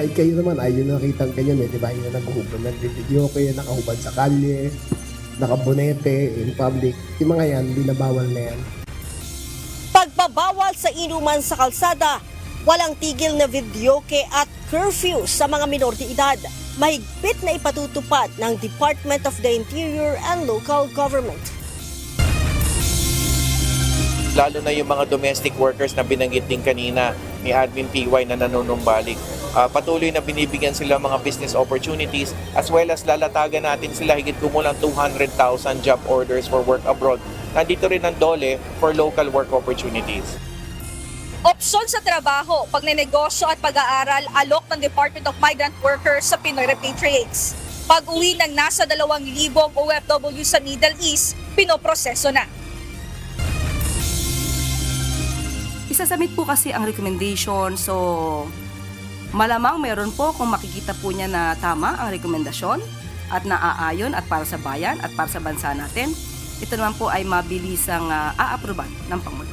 Kahit kayo naman, ayun nakitang ganyan di ba? Yung nag-video kayo, nakahubad sa kalye, nakabonete, in public. Yung mga yan, binabawal na yan. Pagbabawal sa inuman sa kalsada, walang tigil na videoke at curfew sa mga minor de edad. Mahigpit na ipatutupad ng Department of the Interior and Local Government. Lalo na yung mga domestic workers na binanggit din kanina ni Admin PY na nanunumbalik. Patuloy na binibigyan sila mga business opportunities as well as lalatagan natin sila higit kumulang 200,000 job orders for work abroad. Nandito rin ang DOLE for local work opportunities. Opsyon sa trabaho, pagnenegosyo at pag-aaral alok ng Department of Migrant Workers sa Pinoy Repatriates. Pag-uwi ng nasa 2,000 OFW sa Middle East, pinoproseso na. Isasubmit po kasi ang recommendation, so malamang meron po kung makikita po niya na tama ang rekomendasyon at naaayon at para sa bayan at para sa bansa natin. Ito naman po ay mabilisang aaproban ng Pangulo.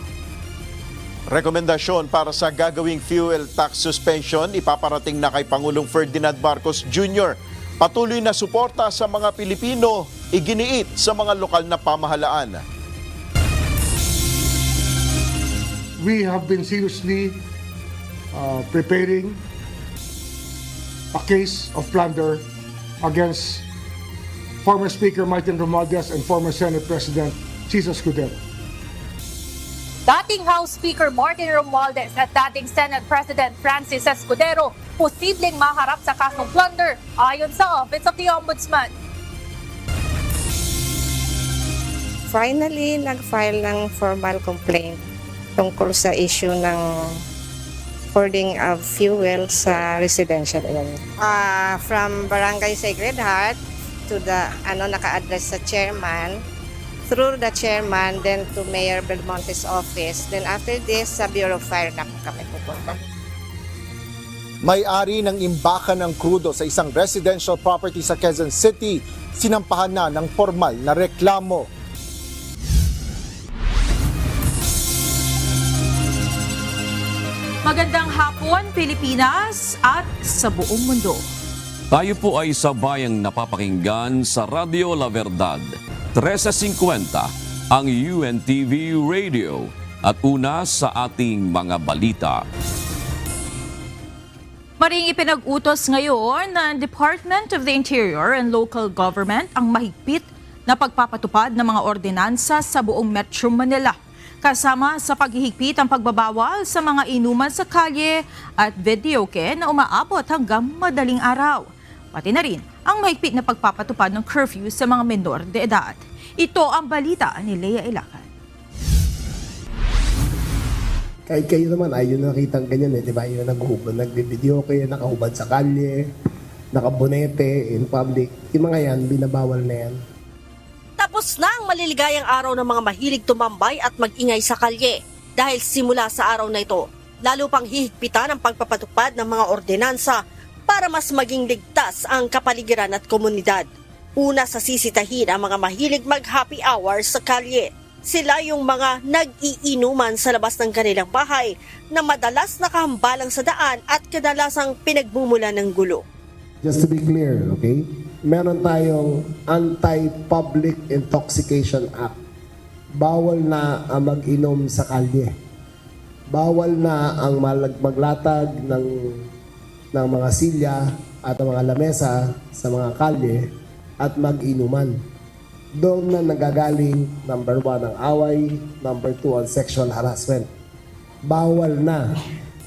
Rekomendasyon para sa gagawing fuel tax suspension ipaparating na kay Pangulong Ferdinand Marcos Jr. Patuloy na suporta sa mga Pilipino, iginiit sa mga lokal na pamahalaan. We have been seriously preparing a case of plunder against former Speaker Martin Romualdez and former Senate President Cesar Escudero. Dating House Speaker Martin Romualdez at dating Senate President Francis Escudero posibleng maharap sa kasong plunder ayon sa Office of the Ombudsman. Finally, nag-file ng formal complaint tungkol sa issue ng hoarding of fuel sa residential area. From Barangay Sacred Heart to the naka-address sa chairman, through the chairman, then to Mayor Belmonte's office. Then after this, sa Bureau of Fire na kami pupunta. May-ari ng imbakan ng krudo sa isang residential property sa Quezon City, sinampahan na ng formal na reklamo. Magandang hapon, Pilipinas at sa buong mundo. Tayo po ay sabayang napapakinggan sa Radio La Verdad, 1350 ang UNTV Radio at una sa ating mga balita. Maring ipinag-utos ngayon ng Department of the Interior and Local Government ang mahigpit na pagpapatupad ng mga ordinansa sa buong Metro Manila. Kasama sa paghihigpit ang pagbabawal sa mga inuman sa kalye at videoke na umaabot hanggang madaling araw. Pati na rin ang mahigpit na pagpapatupad ng curfew sa mga menor de edad. Ito ang balita ni Lea Ilacan. Kahit kayo naman, ayun nakitang ganyan di ba? Yung nag-video kayo, nakahubad sa kalye, nakabonete, in public. Yung mga yan, binabawal na yan. Tapos na ang maliligayang araw ng mga mahilig tumambay at mag-ingay sa kalye. Dahil simula sa araw na ito, lalo pang hihigpitan ang pagpapatupad ng mga ordinansa para mas maging ligtas ang kapaligiran at komunidad. Una sa sisitahin ang mga mahilig mag-happy hour sa kalye. Sila yung mga nag-iinuman sa labas ng kanilang bahay na madalas nakahambalang sa daan at kadalasang pinagmumula ng gulo. Just to be clear, okay? Meron tayong Anti-Public Intoxication Act. Bawal na ang mag-inom sa kalye. Bawal na ang maglatag ng mga silya at ang mga lamesa sa mga kalye at mag-inuman. Doon na nagagaling, number 1, ang away, number 2, ang sexual harassment. Bawal na.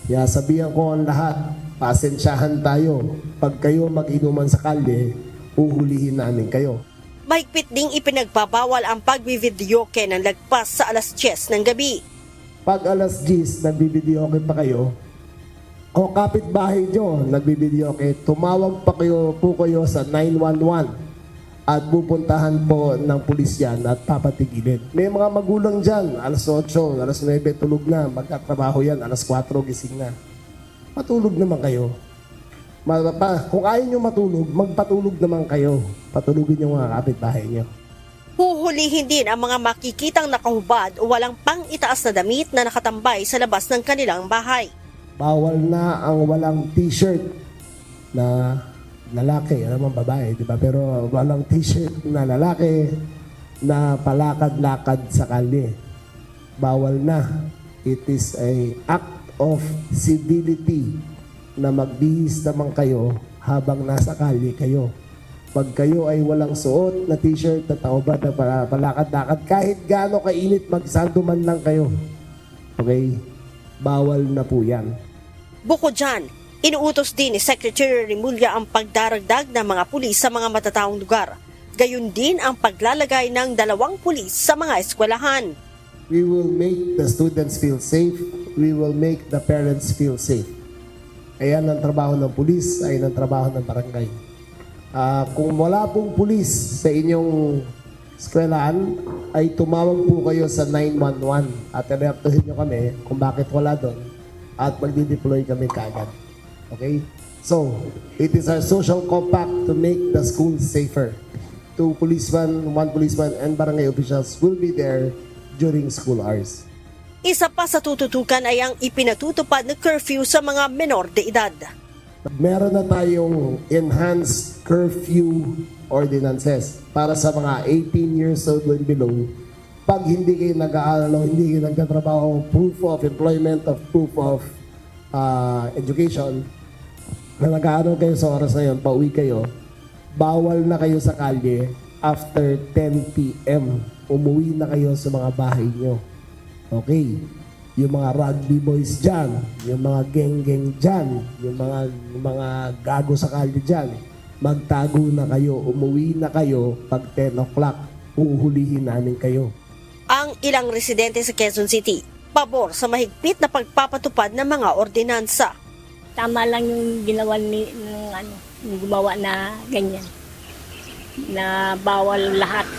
Kaya sabihan ko ang lahat, pasensyahan tayo. Pag kayo mag-inuman sa kalye, uhulihin namin kayo. Mahigpit ding ipinagbabawal ang pagbividyoke ng lagpas sa alas 10 ng gabi. Pag alas 10, nagbibidyoke pa kayo, o kapitbahay nyo, nagbibidyoke, tumawag pa po kayo sa 911 at pupuntahan po ng pulisyan at papatigilin. May mga magulang dyan, alas 8, alas 9, tulog na, magkatrabaho yan, alas 4, gising na. Matulog naman kayo. Kung ayaw nyo matulog, magpatulog naman kayo. Patulugin yung mga kapitbahay nyo. Huhulihin din ang mga makikitang nakahubad o walang pang-itaas na damit na nakatambay sa labas ng kanilang bahay. Bawal na ang walang t-shirt na lalaki, alam mo babae, di ba? Pero walang t-shirt na lalaki na palakad-lakad sa kalye. Bawal na. It is a act of civility na magbihis naman kayo habang nasa kalye kayo. Pag kayo ay walang suot na t-shirt na taoba na palakad-lakad, kahit gaano kainit, magsanduman lang kayo. Okay? Bawal na po yan. Bukod dyan, inuutos din ni Secretary Remulla ang pagdaragdag ng mga pulis sa mga matataong lugar. Gayun din ang paglalagay ng 2 pulis sa mga eskwelahan. We will make the students feel safe. We will make the parents feel safe. Ayan ang trabaho ng pulis, ayan ang trabaho ng barangay. Kung wala pong pulis sa inyong eskwelahan, ay tumawag po kayo sa 911 at i-reactuhin nyo kami kung bakit wala doon at magdi-deploy kami kaagad. Okay? So, it is our social compact to make the school safer. 2 policemen, 1 policeman, and barangay officials will be there during school hours. Isa pa sa tututukan ay ang ipinatutupad na curfew sa mga menor de edad. Meron na tayong enhanced curfew ordinances para sa mga 18 years old and below. Pag hindi kayo nag-aaral, hindi kayo nagtatrabaho, proof of employment, of proof of education, na nag-aaral kayo sa oras na yun, pauwi kayo, bawal na kayo sa kalye after 10 p.m. Umuwi na kayo sa mga bahay nyo. Okay? Yung mga rugby boys dyan, yung mga geng-geng dyan, yung mga gago sa kalye dyan, magtago na kayo, umuwi na kayo pag 10 o'clock, uhulihin namin kayo. Ang ilang residente sa Quezon City, pabor sa mahigpit na pagpapatupad ng mga ordinansa. Tama lang yung ginawa yung gumawa na ganyan. Na bawal lahat.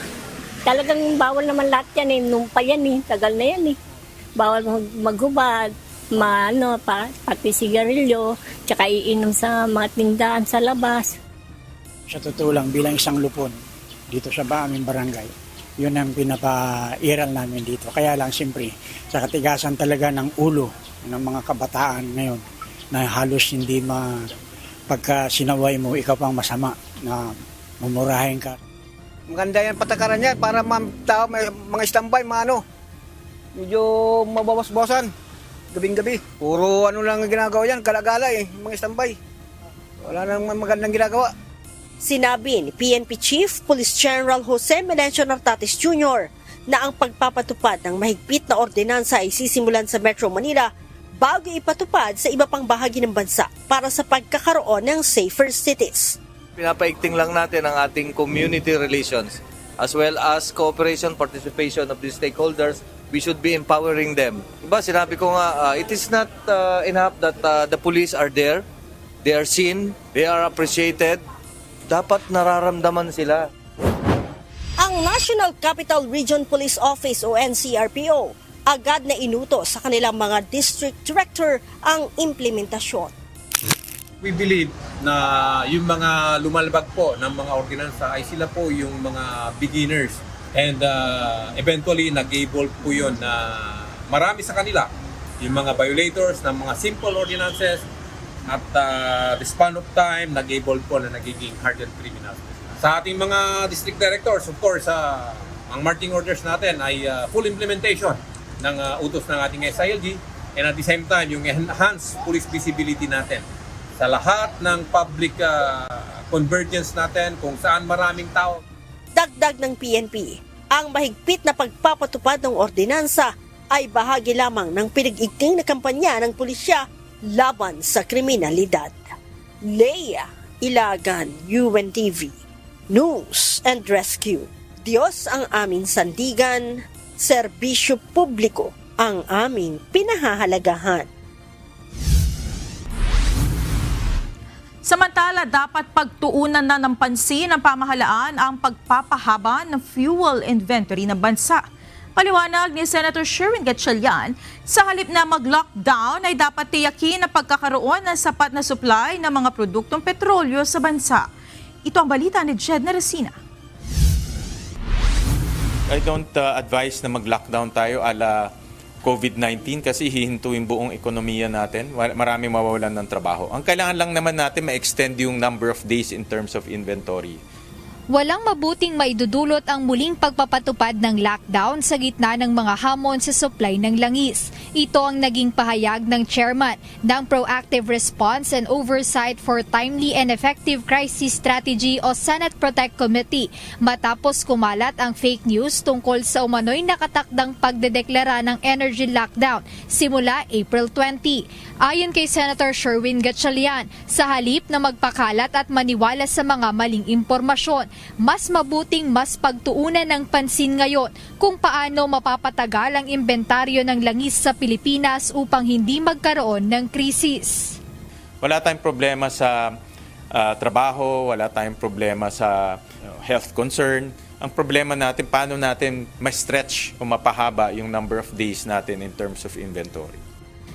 Talagang bawal naman lahat yan eh. Nung pa yan eh. Tagal na yan eh. Bawal maghubad, pati sigarilyo, tsaka iinom sa mga tindahan sa labas. Sa totoo lang, bilang isang lupon dito sa aming barangay, yun ang pinapairal namin dito. Kaya lang siyempre, sa katigasan talaga ng ulo ng mga kabataan ngayon, na halos hindi pagka sinaway mo, ikaw pang masama na mumurahin ka. Maganda yan patakaran niya para tao may mga standby, medyo mabawas-bawasan gabing-gabi. Puro lang ang ginagawa yan, galagala mga standby. Wala nang magandang ginagawa. Sinabi ni PNP Chief Police General Jose Melencio Nartates Jr. na ang pagpapatupad ng mahigpit na ordinansa ay sisimulan sa Metro Manila bago ipatupad sa iba pang bahagi ng bansa para sa pagkakaroon ng safer cities. Pinapaigting lang natin ang ating community relations as well as cooperation, participation of the stakeholders. We should be empowering them. Diba, sinabi ko nga, it is not enough that the police are there. They are seen, they are appreciated. Dapat nararamdaman sila. Ang National Capital Region Police Office o NCRPO agad na inutos sa kanilang mga district director ang implementasyon. We believe na yung mga lumalabag po ng mga ordinansa ay sila po yung mga beginners. And eventually, nag-evolve po yun na marami sa kanila, yung mga violators ng mga simple ordinances, at the span of time, nag-evolve po na nagiging hardened criminals. Sa ating mga district directors, of course, ang marching orders natin ay full implementation ng utos ng ating SILG, and at the same time, yung enhanced police visibility natin sa lahat ng public convergence natin kung saan maraming tao. Dagdag ng PNP, ang mahigpit na pagpapatupad ng ordinansa ay bahagi lamang ng pinag-igting na kampanya ng pulisya laban sa kriminalidad. Leia Ilagan, UNTV, News and Rescue. Diyos ang aming sandigan, serbisyo publiko ang aming pinahahalagahan. Samantala, dapat pagtuunan na ng pansin ng pamahalaan ang pagpapahaba ng fuel inventory ng bansa. Paliwanag ni Senator Sherwin Gatchalian, sa halip na mag-lockdown ay dapat tiyakin na pagkakaroon ng sapat na supply ng mga produktong petrolyo sa bansa. Ito ang balita ni Jed Neresina. I don't advise na mag-lockdown tayo ala COVID-19 kasi hihinto yung buong ekonomiya natin. Marami mawawalan ng trabaho. Ang kailangan lang naman natin ma-extend yung number of days in terms of inventory. Walang mabuting maidudulot ang muling pagpapatupad ng lockdown sa gitna ng mga hamon sa supply ng langis. Ito ang naging pahayag ng chairman ng Proactive Response and Oversight for Timely and Effective Crisis Strategy o Senate Protect Committee matapos kumalat ang fake news tungkol sa umano'y nakatakdang pagdedeklara ng energy lockdown simula April 20. Ayon kay Senator Sherwin Gatchalian, sa halip na magpakalat at maniwala sa mga maling impormasyon, mas mabuting mas pagtuunan ng pansin ngayon kung paano mapapatagal ang inventaryo ng langis sa Pilipinas upang hindi magkaroon ng krisis. Wala tayong problema sa trabaho, wala tayong problema sa health concern. Ang problema natin, paano natin ma-stretch o mapahaba yung number of days natin in terms of inventory.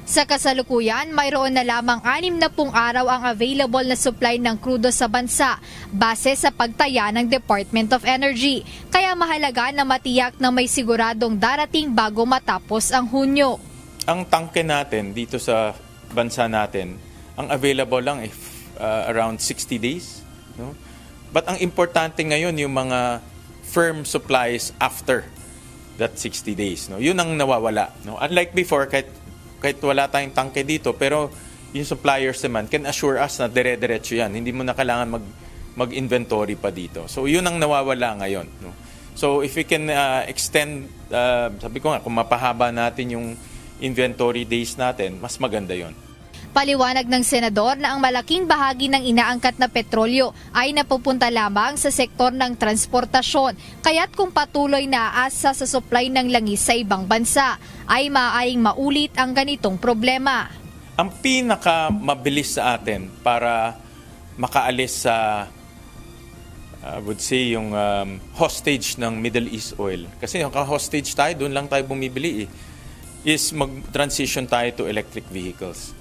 Sa kasalukuyan, mayroon na lamang 60 araw ang available na supply ng krudo sa bansa base sa pagtaya ng Department of Energy. Kaya mahalaga na matiyak na may siguradong darating bago matapos ang Hunyo. Ang tangke natin dito sa bansa natin, ang available lang around 60 days. No? But ang importante ngayon yung mga firm supplies after that 60 days. No? Yun ang nawawala. No? Unlike before, kahit wala tayong tangke dito, pero yung suppliers naman can assure us na dire-diretso yan. Hindi mo na kailangan mag-inventory pa dito. So, yun ang nawawala ngayon. No? So, if we can extend, sabi ko nga, kung mapahaba natin yung inventory days natin, mas maganda yon. Paliwanag ng senador na ang malaking bahagi ng inaangkat na petrolyo ay napupunta lamang sa sektor ng transportasyon. Kaya't kung patuloy na aasa sa supply ng langis sa ibang bansa, ay maaaring maulit ang ganitong problema. Ang pinakamabilis sa atin para makaalis sa, I would say, yung hostage ng Middle East oil. Kasi yung hostage tayo, doon lang tayo bumibili is mag-transition tayo to electric vehicles.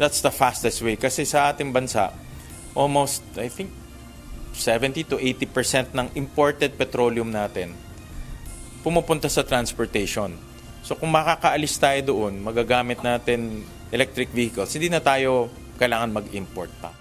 That's the fastest way. Kasi sa ating bansa, almost, I think, 70 to 80% ng imported petroleum natin pumupunta sa transportation. So kung makakaalis tayo doon, magagamit natin electric vehicles, hindi na tayo kailangan mag-import pa.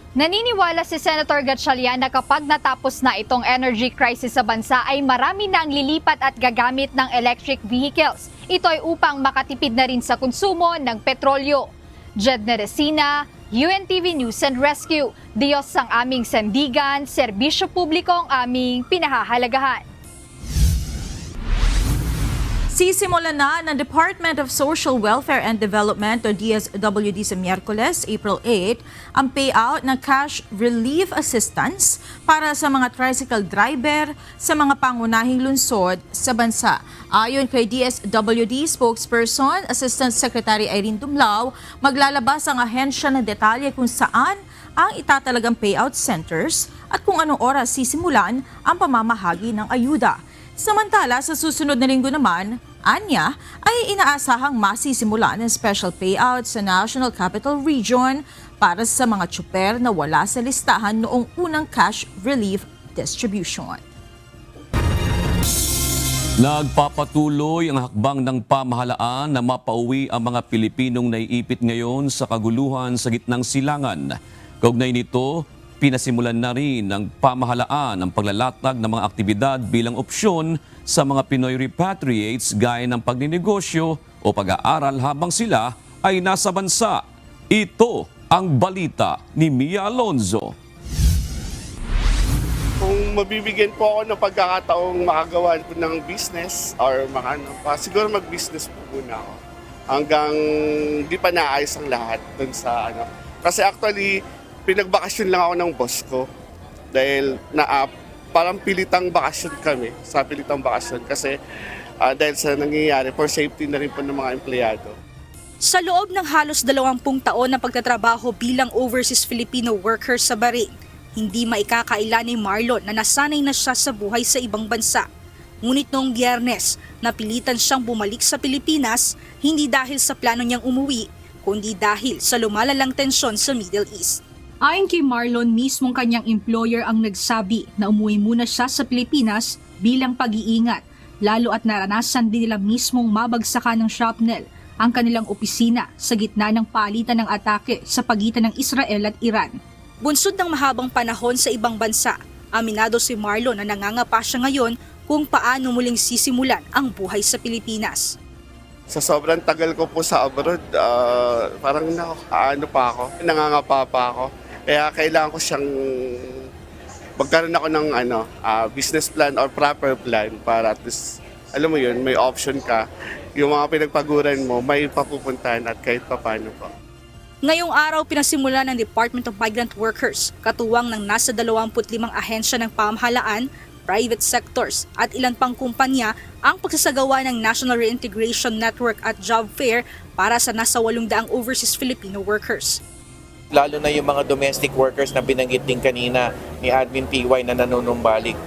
Naniniwala si Senator Gatchalian na kapag natapos na itong energy crisis sa bansa ay marami na ang lilipat at gagamit ng electric vehicles. Ito ay upang makatipid na rin sa konsumo ng petrolyo. Jed Neresina, UNTV News and Rescue. Diyos ang aming sandigan, serbisyo publiko ang aming pinahahalagahan. Sisimulan na ng Department of Social Welfare and Development o DSWD sa Miyerkules, April 8, ang payout ng cash relief assistance para sa mga tricycle driver sa mga pangunahing lungsod sa bansa. Ayon kay DSWD spokesperson, Assistant Secretary Irene Dumlao, maglalabas ang ahensya ng detalye kung saan ang itatalagang payout centers at kung anong oras sisimulan ang pamamahagi ng ayuda. Samantala, sa susunod na linggo naman, anya ay inaasahang masisimulan ng special payout sa National Capital Region para sa mga tsuper na wala sa listahan noong unang cash relief distribution. Nagpapatuloy ang hakbang ng pamahalaan na mapauwi ang mga Pilipinong naiipit ngayon sa kaguluhan sa gitnang silangan. Kaugnay nito, pinasimulan na rin ng pamahalaan ang paglalatag ng mga aktibidad bilang opsyon sa mga Pinoy repatriates gaya ng pagninegosyo o pag-aaral habang sila ay nasa bansa. Ito ang balita ni Mia Alonzo. Kung mabibigyan po ako ng pagkakataong makagawa po ng business or siguro mag-business po muna ako. Hanggang di pa naayos ang lahat dun sa Kasi actually, pinagbakasyon lang ako ng boss ko dahil parang pilitang bakasyon kami, sa pilitang bakasyon kasi dahil sa nangyayari for safety na rin po ng mga empleyado. Sa loob ng halos 20 taon na pagtatrabaho bilang overseas Filipino worker sa Bahrain, hindi maikakaila ni Marlon na nasanay na siya sa buhay sa ibang bansa. Ngunit noong Biyernes, napilitan siyang bumalik sa Pilipinas hindi dahil sa plano niyang umuwi, kundi dahil sa lumalalang tensyon sa Middle East. Ayon kay Marlon, mismong kanyang employer ang nagsabi na umuwi muna siya sa Pilipinas bilang pag-iingat lalo at naranasan din nila mismong mabagsakan ng shrapnel ang kanilang opisina sa gitna ng palitan ng atake sa pagitan ng Israel at Iran. Bunsod ng mahabang panahon sa ibang bansa, aminado si Marlon na nangangapa siya ngayon kung paano muling sisimulan ang buhay sa Pilipinas. Sa sobrang tagal ko po sa abroad, parang nangangapa pa ako. Kaya kailangan ko siyang magkaroon ako ng business plan or proper plan para at least, alam mo yun, may option ka. Yung mga pinagpaguran mo, may papupuntahan at kahit papano pa. Ngayong araw, pinasimula ng Department of Migrant Workers, katuwang ng nasa 25 ahensya ng pamahalaan, private sectors at ilan pang kumpanya ang pagsasagawa ng National Reintegration Network at Job Fair para sa nasa 800 overseas Filipino workers. Lalo na yung mga domestic workers na binanggit din kanina ni Admin PY na nanunumbalik.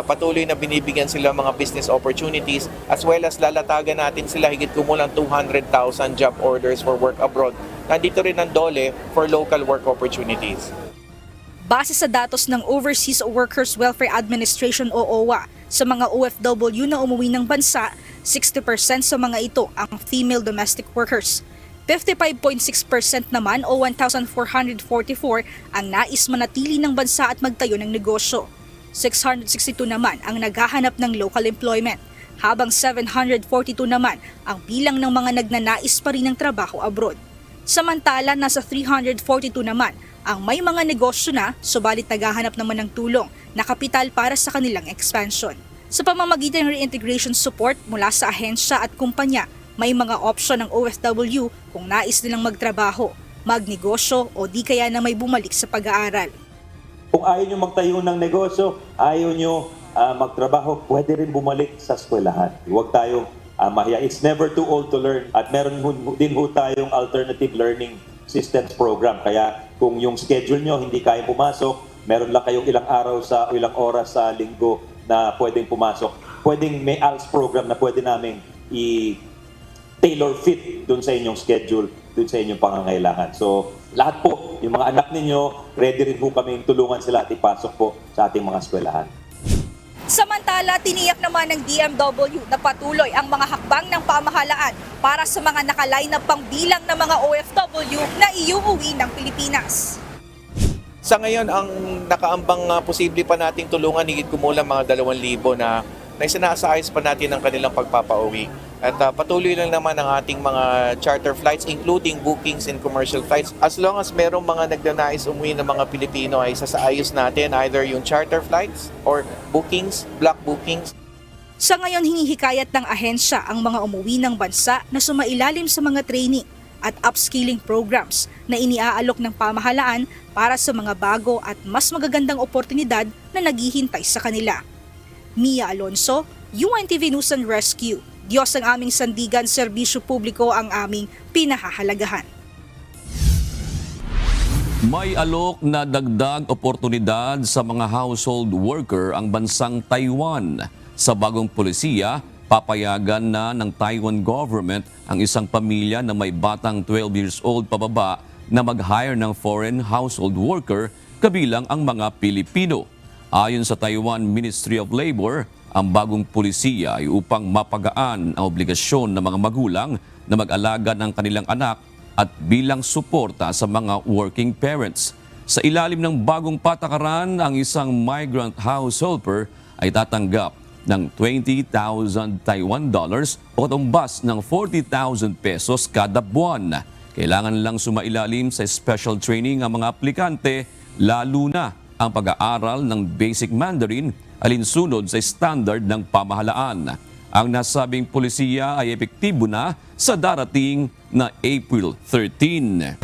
Patuloy na binibigyan sila mga business opportunities as well as lalatagan natin sila higit kumulang 200,000 job orders for work abroad. Nandito rin ang DOLE for local work opportunities. Base sa datos ng Overseas Workers Welfare Administration o OWA, sa mga OFW na umuwi ng bansa, 60% sa mga ito ang female domestic workers. 55.6% naman o 1,444 ang nais manatili ng bansa at magtayo ng negosyo. 662 naman ang naghahanap ng local employment, habang 742 naman ang bilang ng mga nagnanais pa rin ng trabaho abroad. Samantala, nasa 342 naman ang may mga negosyo na, subalit naghahanap naman ng tulong na kapital para sa kanilang expansion. Sa pamamagitan ng reintegration support mula sa ahensya at kumpanya, may mga opsyon ng OFW kung nais nilang magtrabaho, magnegosyo o di kaya na may bumalik sa pag-aaral. Kung ayaw nyo magtayo ng negosyo, ayaw nyo magtrabaho, pwede rin bumalik sa eskwelahan. Huwag tayong mahiya. It's never too old to learn. At meron din ho tayong alternative learning systems program. Kaya kung yung schedule nyo hindi kaya pumasok, meron lang kayong ilang araw sa ilang oras sa linggo na pwedeng pumasok. Pwedeng may ALS program na pwede namin tailor fit dun sa inyong schedule, dun sa inyong pangangailangan. So, lahat po, yung mga anak ninyo, ready rin po kaming tulungan sila at ipasok po sa ating mga eskwelahan. Samantala, tiniyak naman ng DMW na patuloy ang mga hakbang ng pamahalaan para sa mga nakaline na pangbilang ng mga OFW na iuuwi ng Pilipinas. Sa ngayon, ang nakaambang posible pa nating tulungan higit kumulang mga 2,000 na isinasaayos pa natin ang kanilang pagpapauwi. At patuloy lang naman ang ating mga charter flights, including bookings and commercial flights. As long as merong mga nagnanais umuwi ng mga Pilipino ay sasaayos natin either yung charter flights or bookings, block bookings. Sa ngayon, hinihikayat ng ahensya ang mga umuwi ng bansa na sumailalim sa mga training at upskilling programs na iniaalok ng pamahalaan para sa mga bago at mas magagandang oportunidad na naghihintay sa kanila. Mia Alonso, UNTV News and Rescue. Diyos ang aming sandigan, serbisyo publiko ang aming pinahahalagahan. May alok na dagdag oportunidad sa mga household worker ang bansang Taiwan. Sa bagong polisiya, papayagan na ng Taiwan government ang isang pamilya na may batang 12 years old pababa na mag-hire ng foreign household worker kabilang ang mga Pilipino. Ayon sa Taiwan Ministry of Labor, ang bagong polisiya ay upang mapagaan ang obligasyon ng mga magulang na mag-alaga ng kanilang anak at bilang suporta sa mga working parents. Sa ilalim ng bagong patakaran, ang isang migrant house helper ay tatanggap ng 20,000 Taiwan dollars o katumbas ng 40,000 pesos kada buwan. Kailangan lang sumailalim sa special training ang mga aplikante, lalo na ang pag-aaral ng basic Mandarin alinsunod sa standard ng pamahalaan. Ang nasabing polisiya ay epektibo na sa darating na April 13.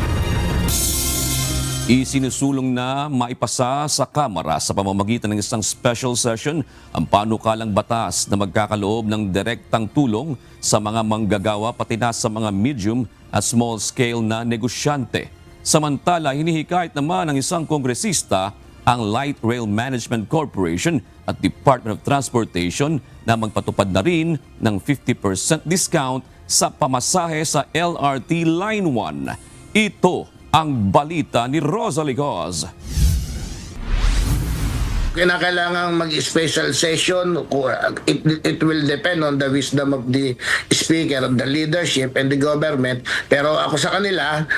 Isinusulong na maipasa sa Kamara sa pamamagitan ng isang special session ang panukalang batas na magkakaloob ng direktang tulong sa mga manggagawa pati na sa mga medium at small scale na negosyante. Samantala, hinihikayat naman ng isang kongresista ang Light Rail Management Corporation at Department of Transportation na magpatupad na rin ng 50% discount sa pamasahe sa LRT Line 1. Ito ang balita ni Rosalie Goz. Kinakailangan mag-special session. It will depend on the wisdom of the speaker, of the leadership and the government. Pero ako sa kanila,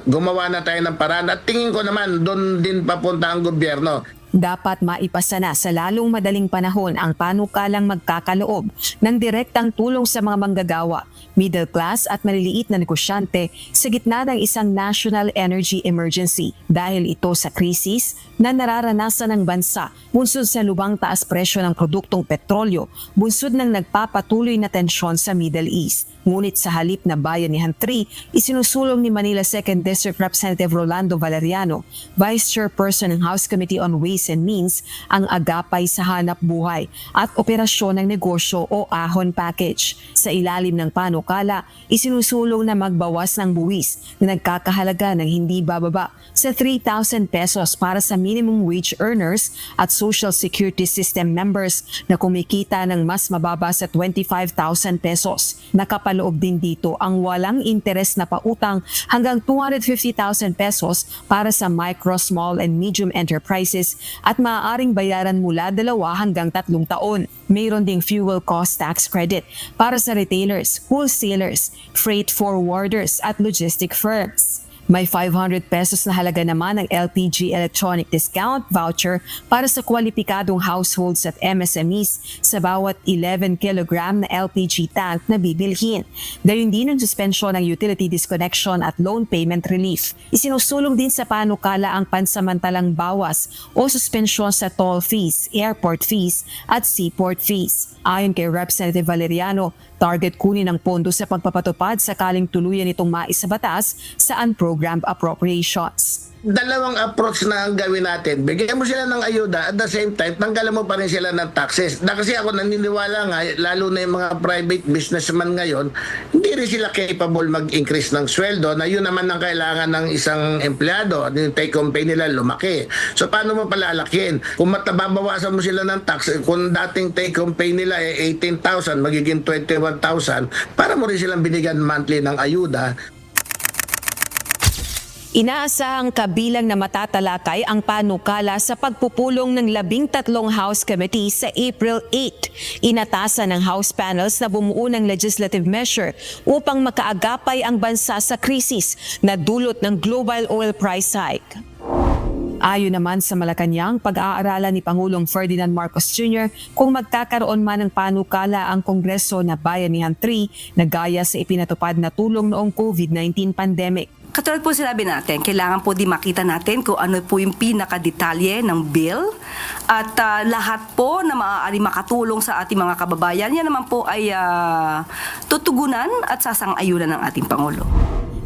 gumawa na tayo ng paraan. At tingin ko naman, doon din papunta ang gobyerno. Dapat maipasa na sa lalong madaling panahon ang panukalang magkakaloob ng direktang tulong sa mga manggagawa, middle class at maliliit na negosyante sa gitna ng isang national energy emergency dahil ito sa krisis na nararanasan ng bansa bunsod sa lubang taas presyo ng produktong petrolyo, bunsod ng nagpapatuloy na tensyon sa Middle East. Ngunit sa halip na bayanihan 3, isinusulong ni Manila 2nd District Representative Rolando Valeriano, Vice Chairperson ng House Committee on Ways and Means, ang agapay sa hanap buhay at operasyon ng negosyo o ahon package. Sa ilalim ng panukala, isinusulong na magbawas ng buwis na nagkakahalaga ng hindi bababa sa 3,000 pesos para sa minimum wage earners at Social Security System members na kumikita ng mas mababa sa 25,000 pesos. Nakapaloob din dito ang walang interes na pautang hanggang 250,000 pesos para sa micro, small and medium enterprises at maaaring bayaran mula 2 hanggang 3 taon. Mayroon ding fuel cost tax credit para sa retailers, wholesalers, freight forwarders at logistic firms. May 500 pesos na halaga naman ng LPG electronic discount voucher para sa kwalipikadong households at MSMEs sa bawat 11 kilogram na LPG tank na bibilhin. Gayun din ang suspensyon ng utility disconnection at loan payment relief. Isinusulong din sa panukala ang pansamantalang bawas o suspensyon sa toll fees, airport fees at seaport fees. Ayon kay Representative Valeriano, target kunin ang pondo sa pagpapatupad sakaling tuluyan itong maisabatas sa unprogrammed appropriations. Dalawang approach na ang gawin natin. Bigyan mo sila ng ayuda at the same time, tanggalan mo pa rin sila ng taxes. Kasi ako naniniwala nga, lalo na yung mga private businessman ngayon, hindi rin sila capable mag-increase ng sweldo na yun naman ang kailangan ng isang empleyado. Yung take-home pay nila lumaki. So paano mo palalakin? Kung matababawasan mo sila ng tax, kung dating take-home pay nila 18,000, magiging 21,000, para mo rin silang binigyan monthly ng ayuda. Inaasahang kabilang na matatalakay ang panukala sa pagpupulong ng 13 House Committees sa April 8. Inatasan ng House panels na bumuo ng legislative measure upang makaagapay ang bansa sa krisis na dulot ng global oil price hike. Ayon naman sa Malacanang, pag-aaralan ni Pangulong Ferdinand Marcos Jr. kung magkakaroon man ng panukala ang Kongreso na Bayanihan 3 na gaya sa ipinatupad na tulong noong COVID-19 pandemic. Katulad po sinabi natin, kailangan po di makita natin kung ano po yung pinakadetalye ng bill at lahat po na maaari makatulong sa ating mga kababayan, yan naman po ay tutugunan at sasang-ayunan ng ating Pangulo.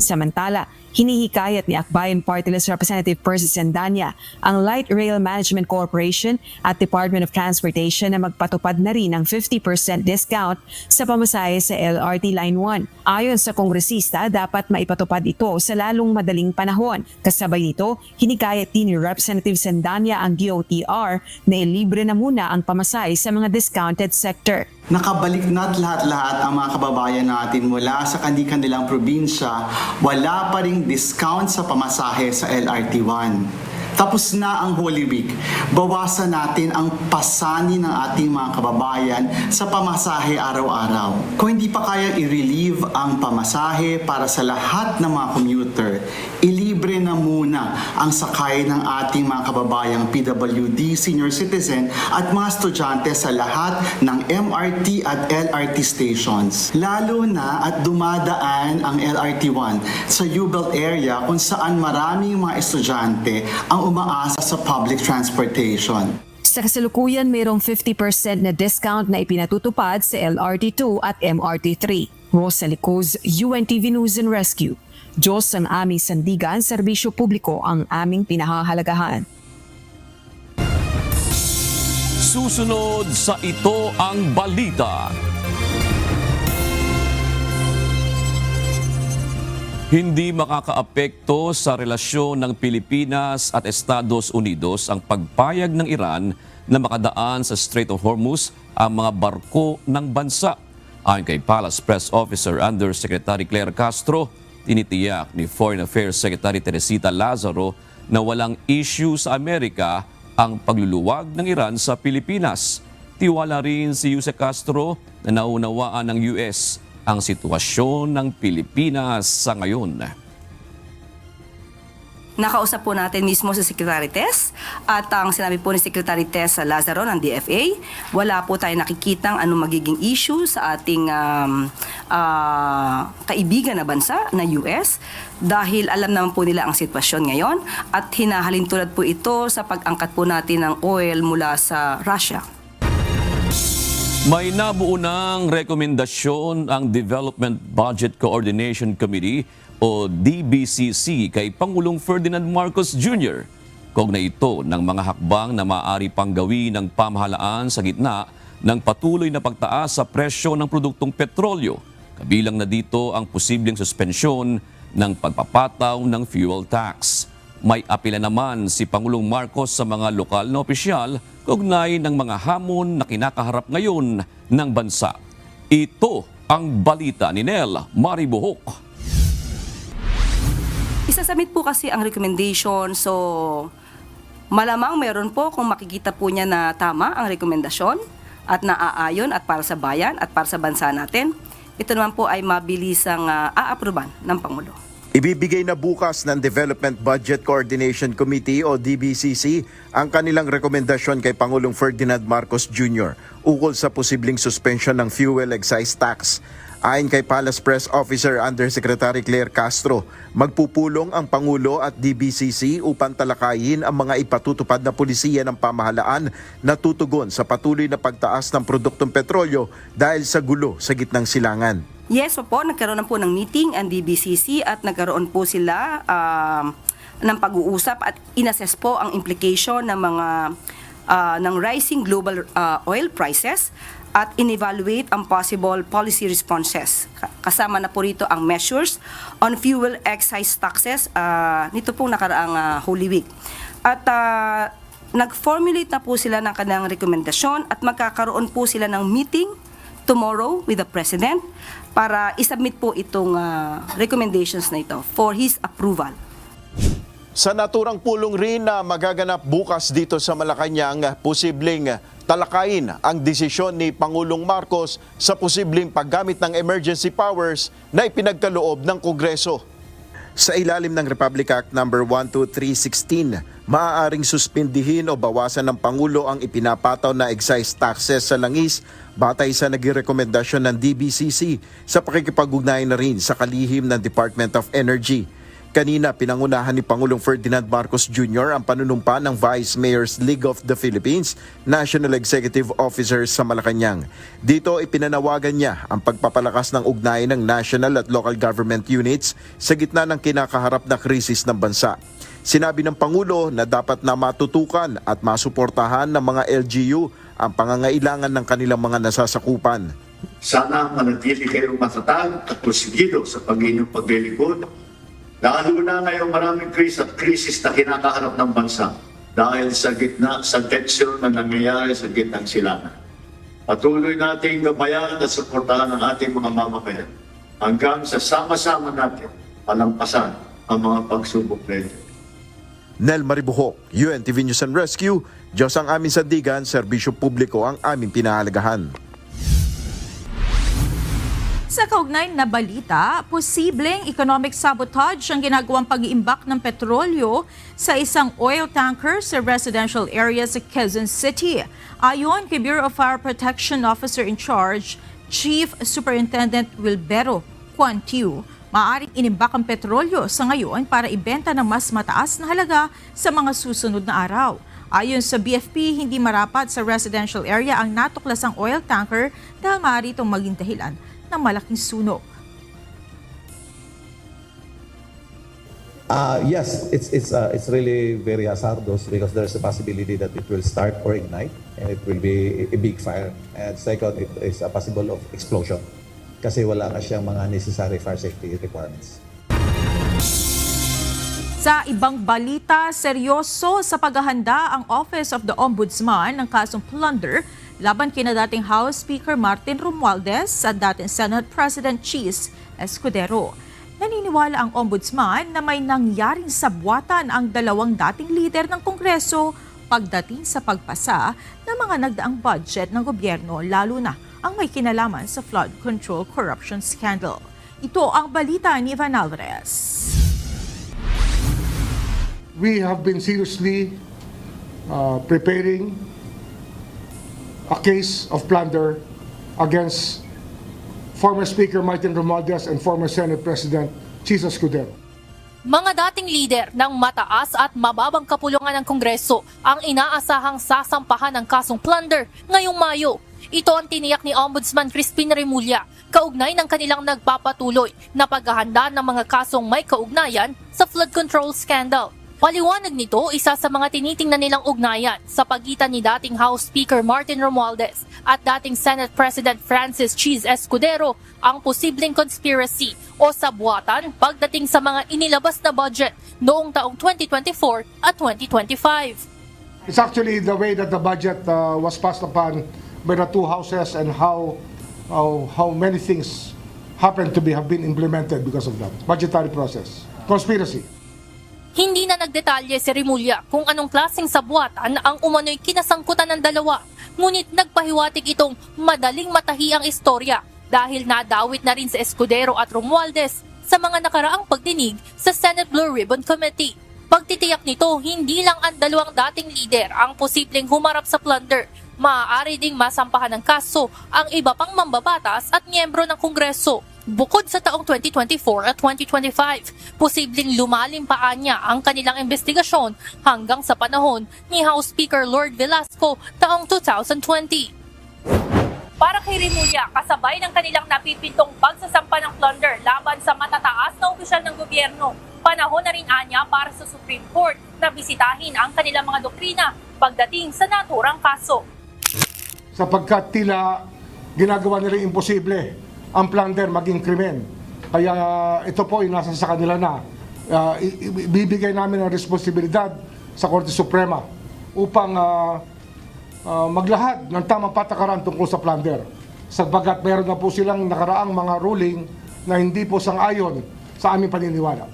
Samantala, hinihikayat ni Akbayan Party List Representative Percy Sandania ang Light Rail Management Corporation at Department of Transportation na magpatupad na rin ng 50% discount sa pamasahe sa LRT Line 1. Ayon sa kongresista, dapat maipatupad ito sa lalong madaling panahon. Kasabay nito, hinikayat din ni Representative Sandania ang DOTR na ilibre na muna ang pamasahe sa mga discounted sector. Nakabalik na't lahat-lahat ang mga kababayan natin mula sa kanilang probinsya, wala pa ring discount sa pamasahe sa LRT1. Tapos na ang Holy Week. Bawasan natin ang pasanin ng ating mga kababayan sa pamasahe araw-araw. Kung hindi pa kaya i-relieve ang pamasahe para sa lahat ng mga commuter, ilibre na muna ang sakay ng ating mga kababayang PWD, senior citizen at mga estudyante sa lahat ng MRT at LRT stations. Lalo na at dumadaan ang LRT1 sa U-Belt area kung saan maraming mga estudyante ang umaasa sa public transportation. Sa kasalukuyan, mayroong 50% na discount na ipinatutupad sa LRT2 at MRT3. Rosalie Coz, UNTV News and Rescue. Diyos ang aming sandigan, serbisyo publiko ang aming pinahahalagahan. Susunod sa Ito ang Balita. Hindi makakaapekto sa relasyon ng Pilipinas at Estados Unidos ang pagpayag ng Iran na makadaan sa Strait of Hormuz ang mga barko ng bansa. Ayon kay Palace Press Officer Undersecretary Claire Castro, tinitiyak ni Foreign Affairs Secretary Teresita Lazaro na walang issue sa Amerika ang pagluluwag ng Iran sa Pilipinas. Tiwala rin si Jose Castro na naunawaan ng US ang sitwasyon ng Pilipinas sa ngayon. Nakausap po natin mismo si Secretary Tess at ang sinabi po ni Secretary Tess Lazaro ng DFA, wala po tayo nakikitang anong magiging issue sa ating kaibigan na bansa na US dahil alam naman po nila ang sitwasyon ngayon at hinahalin tulad po ito sa pag-angkat po natin ng oil mula sa Russia. May nabuo ng rekomendasyon ang Development Budget Coordination Committee o DBCC kay Pangulong Ferdinand Marcos Jr. Kaugnay ito ng mga hakbang na maaari pang gawin ng pamahalaan sa gitna ng patuloy na pagtaas sa presyo ng produktong petrolyo. Kabilang na dito ang posibleng suspensyon ng pagpapataw ng fuel tax. May apela naman si Pangulong Marcos sa mga lokal na opisyal kaugnay ng mga hamon na kinakaharap ngayon ng bansa. Ito ang balita ni Nel Maribuhok. Isasubmit po kasi ang recommendation, so malamang meron po kung makikita po niya na tama ang rekomendasyon at naaayon at para sa bayan at para sa bansa natin. Ito naman po ay mabilisang aaproban ng Pangulo. Ibibigay na bukas ng Development Budget Coordination Committee o DBCC ang kanilang rekomendasyon kay Pangulong Ferdinand Marcos Jr. ukol sa posibleng suspension ng fuel excise tax. Ayon kay Palace Press Officer Undersecretary Claire Castro, magpupulong ang Pangulo at DBCC upang talakayin ang mga ipatutupad na pulisiya ng pamahalaan na tutugon sa patuloy na pagtaas ng produktong petrolyo dahil sa gulo sa gitnang silangan. Yes po, nagkaroon na po ng meeting ang DBCC at nagkaroon po sila ng pag-uusap at inassess po ang implication ng mga ng rising global oil prices at in-evaluate ang possible policy responses. Kasama na po rito ang measures on fuel excise taxes nito pong nakaraang Holy Week. At nag-formulate na po sila ng kanilang rekomendasyon at magkakaroon po sila ng meeting tomorrow with the President para isubmit po itong recommendations na ito for his approval. Sa naturang pulong rin na magaganap bukas dito sa Malacanang, posibleng talakayin ang desisyon ni Pangulong Marcos sa posibleng paggamit ng emergency powers na ipinagkaloob ng Kongreso. Sa ilalim ng Republic Act No. 12316, maaaring suspindihin o bawasan ng Pangulo ang ipinapataw na excise taxes sa langis batay sa naging rekomendasyon ng DBCC sa pakikipag-ugnayan na rin sa kalihim ng Department of Energy. Kanina, pinangunahan ni Pangulong Ferdinand Marcos Jr. ang panunumpa ng Vice Mayors League of the Philippines, National Executive Officers sa Malacanang. Dito, ipinanawagan niya ang pagpapalakas ng ugnayan ng national at local government units sa gitna ng kinakaharap na krisis ng bansa. Sinabi ng Pangulo na dapat na matutukan at masuportahan ng mga LGU ang pangangailangan ng kanilang mga nasasakupan. Sana manatili kayong matatag at pusigido sa pag-inyong paglilingkod. Lalo na ngayong maraming krisis na kinakaharap ng bansa dahil sa gitna sa tensyon na nangyayari sa gitnang silangan. Patuloy nating gabayan at suportahan ang ating mga mamamayan hanggang sa sama-sama natin palampasan ang mga pagsubok na ito. Nel Maribuhok, UNTV News and Rescue, Diyos ang aming sandigan, serbisyo publiko ang aming pinahalagahan. Sa kaugnay na balita, posibleng economic sabotage ang ginagawang pag-iimbak ng petrolyo sa isang oil tanker sa residential area sa Quezon City. Ayon kay Bureau of Fire Protection Officer in Charge, Chief Superintendent Wilbero Quantiu, maaaring inimbak ang petrolyo sa ngayon para ibenta ng mas mataas na halaga sa mga susunod na araw. Ayon sa BFP, hindi marapat sa residential area ang natuklasang oil tanker dahil maaari itong maging dahilan ng malaking sunog. Yes, it's really very hazardous because there's a possibility that it will start or ignite and it will be a big fire. And second, it is a possible of explosion kasi wala na siyang mga necessary fire safety requirements. Sa ibang balita, seryoso sa paghahanda ang Office of the Ombudsman ng kasong plunder laban kina dating House Speaker Martin Romualdez at dating Senate President Chis Escudero. Naniniwala ang Ombudsman na may nangyaring sabwatan ang dalawang dating lider ng Kongreso pagdating sa pagpasa ng mga nagdaang budget ng gobyerno, lalo na ang may kinalaman sa flood control corruption scandal. Ito ang balita ni Ivan Alvarez. We have been seriously preparing a case of plunder against former Speaker Martin Romualdez and former Senate President Chis Escudero. Mga dating lider ng mataas at mababang kapulungan ng Kongreso ang inaasahang sasampahan ng kasong plunder ngayong Mayo. Ito ang tiniyak ni Ombudsman Crispin Remulla kaugnay ng kanilang nagpapatuloy na paghahanda ng mga kasong may kaugnayan sa flood control scandal. Paliwanag nito, isa sa mga tinitingnan nilang ugnayan sa pagitan ni dating House Speaker Martin Romualdez at dating Senate President Francis Chis Escudero ang posibleng conspiracy o sabwatan pagdating sa mga inilabas na budget noong taong 2024 at 2025. It's actually the way that the budget was passed upon by the two houses and how many things have been implemented because of that budgetary process. Conspiracy. Hindi na nagdetalye si Remulla kung anong klaseng sabwatan ang umano'y kinasangkutan ng dalawa. Ngunit nagpahiwatig itong madaling matahi ang istorya dahil nadawit na rin si Escudero at Romualdez sa mga nakaraang pagdinig sa Senate Blue Ribbon Committee. Pagtitiyak nito, hindi lang ang dalawang dating lider ang posibleng humarap sa plunder. Maaari ding masampahan ng kaso ang iba pang mambabatas at miyembro ng Kongreso. Bukod sa taong 2024 at 2025, posibleng lumalim pa niya ang kanilang investigasyon hanggang sa panahon ni House Speaker Lord Velasco taong 2020. Para kay Remulla, kasabay ng kanilang napipintong pagsasampa ng plunder laban sa matataas na opisyal ng gobyerno, panahon na rin anya para sa Supreme Court na bisitahin ang kanilang mga doktrina pagdating sa naturang kaso. Sapagkat tila ginagawa nila imposible ang plunder maging krimen. Kaya ito po ay nasa sa kanila na. Ibibigay namin ang responsibilidad sa Korte Suprema upang maglahad ng tamang patakaran tungkol sa plunder. Sapagkat meron na po silang nakaraang mga ruling na hindi po sang-ayon sa aming paniniwala.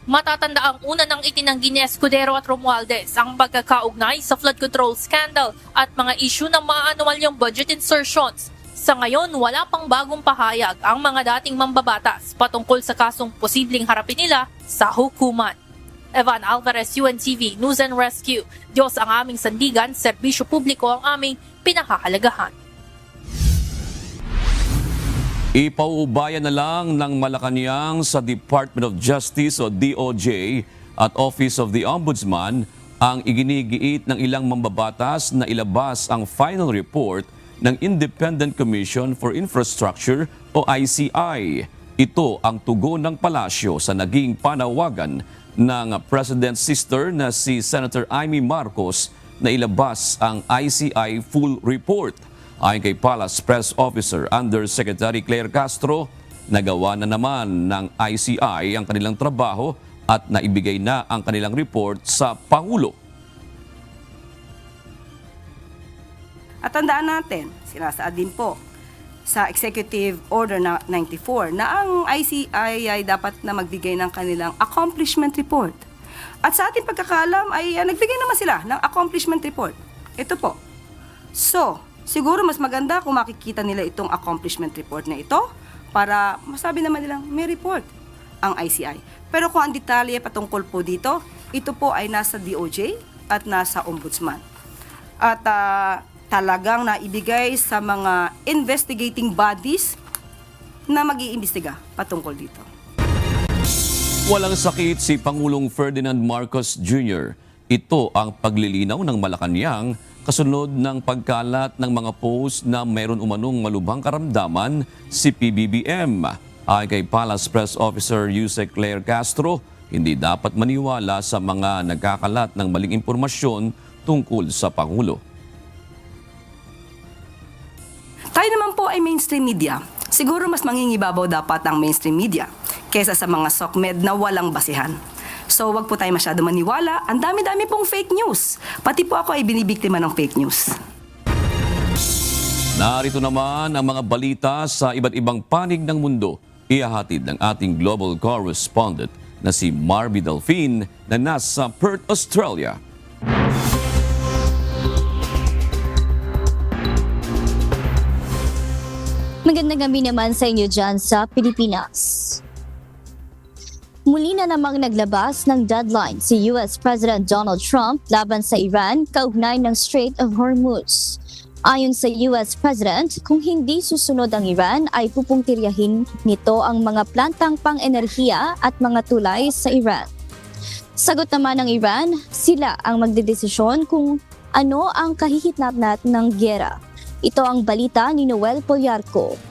Matatanda ang una ng itinanggi ni Escudero at Romualdez ang pagkakaugnay sa flood control scandal at mga issue ng mga anuwalyang budget insertions. Sa ngayon, wala pang bagong pahayag ang mga dating mambabatas patungkol sa kasong posibleng harapin nila sa hukuman. Evan Alvarez, UNTV News and Rescue. Diyos ang aming sandigan, serbisyo publiko ang aming pinahahalagahan. Ipauubayan na lang ng Malacanang sa Department of Justice o DOJ at Office of the Ombudsman ang iginigiit ng ilang mambabatas na ilabas ang final report ng Independent Commission for Infrastructure o ICI. Ito ang tugon ng palasyo sa naging panawagan ng President's sister na si Senator Amy Marcos na ilabas ang ICI full report. Ayon kay Palace Press Officer Undersecretary Claire Castro, nagawa na naman ng ICI ang kanilang trabaho at naibigay na ang kanilang report sa Pangulo. At tandaan natin, sinasaad din po sa Executive Order na 94 na ang ICI ay dapat na magbigay ng kanilang accomplishment report. At sa ating pagkakalam ay nagbigay naman sila ng accomplishment report. Ito po. So, siguro mas maganda kung makikita nila itong accomplishment report na ito para masabi naman nilang may report ang ICI. Pero kung ang detalye patungkol po dito, ito po ay nasa DOJ at nasa Ombudsman. At talagang naibigay sa mga investigating bodies na mag-iimbestiga patungkol dito. Walang sakit si Pangulong Ferdinand Marcos Jr. Ito ang paglilinaw ng Malacanang kasunod ng pagkalat ng mga post na mayroon umanong malubhang karamdaman si PBBM. Ayon kay Palace Press Officer Yusek Claire Castro, hindi dapat maniwala sa mga nagkakalat ng maling impormasyon tungkol sa Pangulo. Tayo naman po ay mainstream media. Siguro mas mangingibabaw dapat ang mainstream media kaysa sa mga SOCMED na walang basihan. So wag po tayo masyado maniwala. Ang dami-dami pong fake news. Pati po ako ay binibiktima ng fake news. Narito naman ang mga balita sa iba't ibang panig ng mundo. Ihahatid ng ating global correspondent na si Marby Delfin na nasa Perth, Australia. Magandang gabi naman sa inyo dyan sa Pilipinas. Muli na namang naglabas ng deadline si US President Donald Trump laban sa Iran kaugnay ng Strait of Hormuz. Ayon sa US President, kung hindi susunod ang Iran ay pupungtiryahin nito ang mga plantang pang-enerhiya at mga tulay sa Iran. Sagot naman ng Iran, sila ang magdedesisyon kung ano ang kahihitnapnat ng gyera. Ito ang balita ni Noel Polyarco.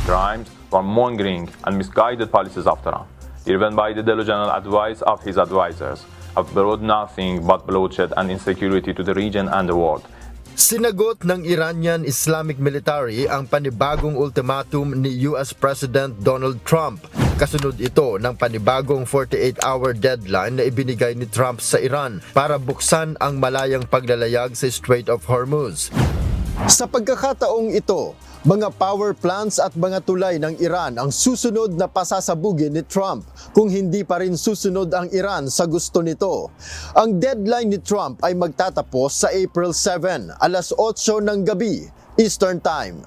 Crimes, warmongering, and misguided policies of Trump, driven by the delusional advice of his advisors, have brought nothing but bloodshed and insecurity to the region and the world. Sinagot ng Iranian Islamic Military ang panibagong ultimatum ni US President Donald Trump. Kasunod ito ng panibagong 48-hour deadline na ibinigay ni Trump sa Iran para buksan ang malayang paglalayag sa Strait of Hormuz. Sa pagkakataong ito, mga power plants at mga tulay ng Iran ang susunod na pasasabugin ni Trump kung hindi pa rin susunod ang Iran sa gusto nito. Ang deadline ni Trump ay magtatapos sa April 7, alas 8 ng gabi, Eastern Time.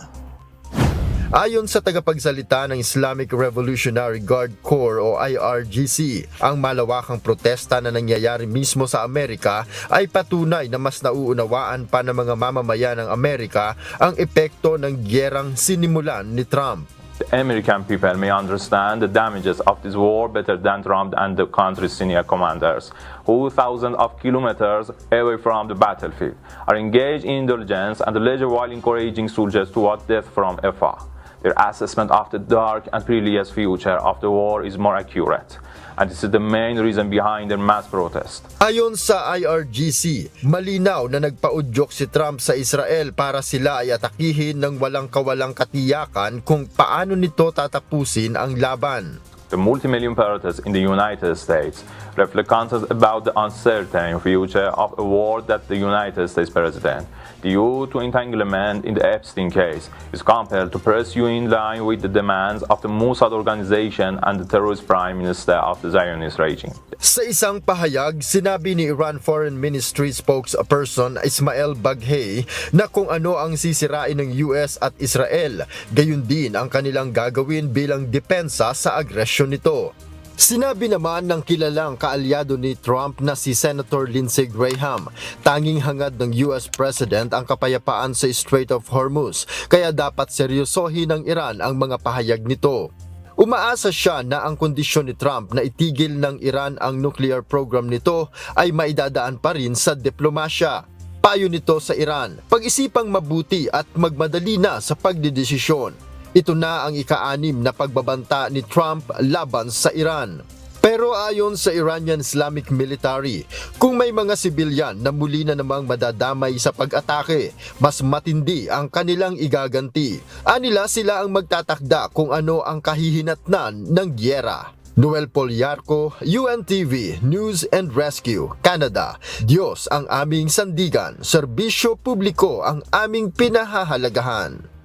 Ayon sa tagapagsalita ng Islamic Revolutionary Guard Corps o IRGC, ang malawakang protesta na nangyayari mismo sa Amerika ay patunay na mas nauunawaan pa ng mga mamamayan ng Amerika ang epekto ng gyerang sinimulan ni Trump. The American people may understand the damages of this war better than Trump and the country's senior commanders, who thousands of kilometers away from the battlefield are engaged in indulgence and leisure while encouraging soldiers to watch death from afar. Their assessment of the dark and perilous future of the war is more accurate, and this is the main reason behind their mass protest. Ayon sa IRGC, malinaw na nagpaudyok si Trump sa Israel para sila ay atakihin ng walang kawalang katiyakan kung paano nito tatapusin ang laban. The multi-million protests in the United States reflect concerns about the uncertain future of a war that the United States President, due to entanglement in the Epstein case, is compelled to pursue in line with the demands of the Mossad organization and the terrorist prime minister of the Zionist regime. Sa isang pahayag, sinabi ni Iran Foreign Ministry spokesperson Ismail Baghei na kung ano ang sisirain ng US at Israel, gayon din ang kanilang gagawin bilang depensa sa agresyon nito. Sinabi naman ng kilalang kaalyado ni Trump na si Senator Lindsey Graham, tanging hangad ng US President ang kapayapaan sa Strait of Hormuz, kaya dapat seryosohin ng Iran ang mga pahayag nito. Umaasa siya na ang kondisyon ni Trump na itigil ng Iran ang nuclear program nito ay maidadaan pa rin sa diplomasya. Payo nito sa Iran, pag-isipang mabuti at magmadali na sa pagdedesisyon. Ito na ang ika-6 na pagbabanta ni Trump laban sa Iran. Pero ayon sa Iranian Islamic Military, kung may mga sibilyan na muli na namang madadamay sa pag-atake, mas matindi ang kanilang igaganti. Anila sila ang magtatakda kung ano ang kahihinatnan ng gyera. Noel Polyarco, UNTV News and Rescue, Canada. Diyos ang aming sandigan, serbisyo publiko ang aming pinahahalagahan.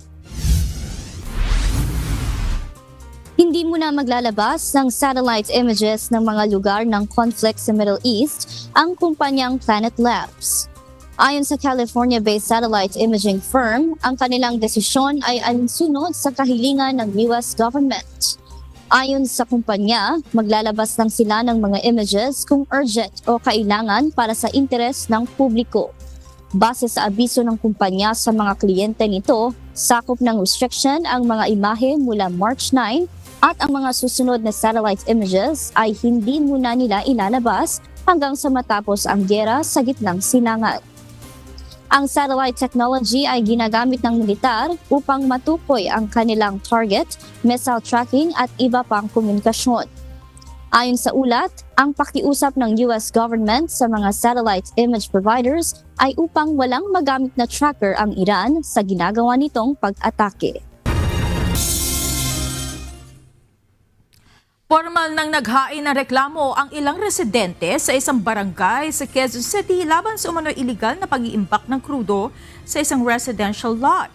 Hindi muna maglalabas ng satellite images ng mga lugar ng conflict sa Middle East ang kumpanyang Planet Labs. Ayon sa California-based satellite imaging firm, ang kanilang desisyon ay alinsunod sa kahilingan ng US government. Ayon sa kumpanya, maglalabas lang sila ng mga images kung urgent o kailangan para sa interes ng publiko. Base sa abiso ng kumpanya sa mga kliyente nito, sakop ng restriction ang mga imahe mula March 9 at ang mga susunod na satellite images ay hindi muna nila ilalabas hanggang sa matapos ang gyera sa gitnang silangan. Ang satellite technology ay ginagamit ng militar upang matukoy ang kanilang target, missile tracking at iba pang komunikasyon. Ayon sa ulat, ang pakiusap ng US government sa mga satellite image providers ay upang walang magamit na tracker ang Iran sa ginagawa nitong pag-atake. Formal nang naghain ng reklamo ang ilang residente sa isang barangay sa Quezon City laban sa umano'y iligal na pag-iimbak ng krudo sa isang residential lot.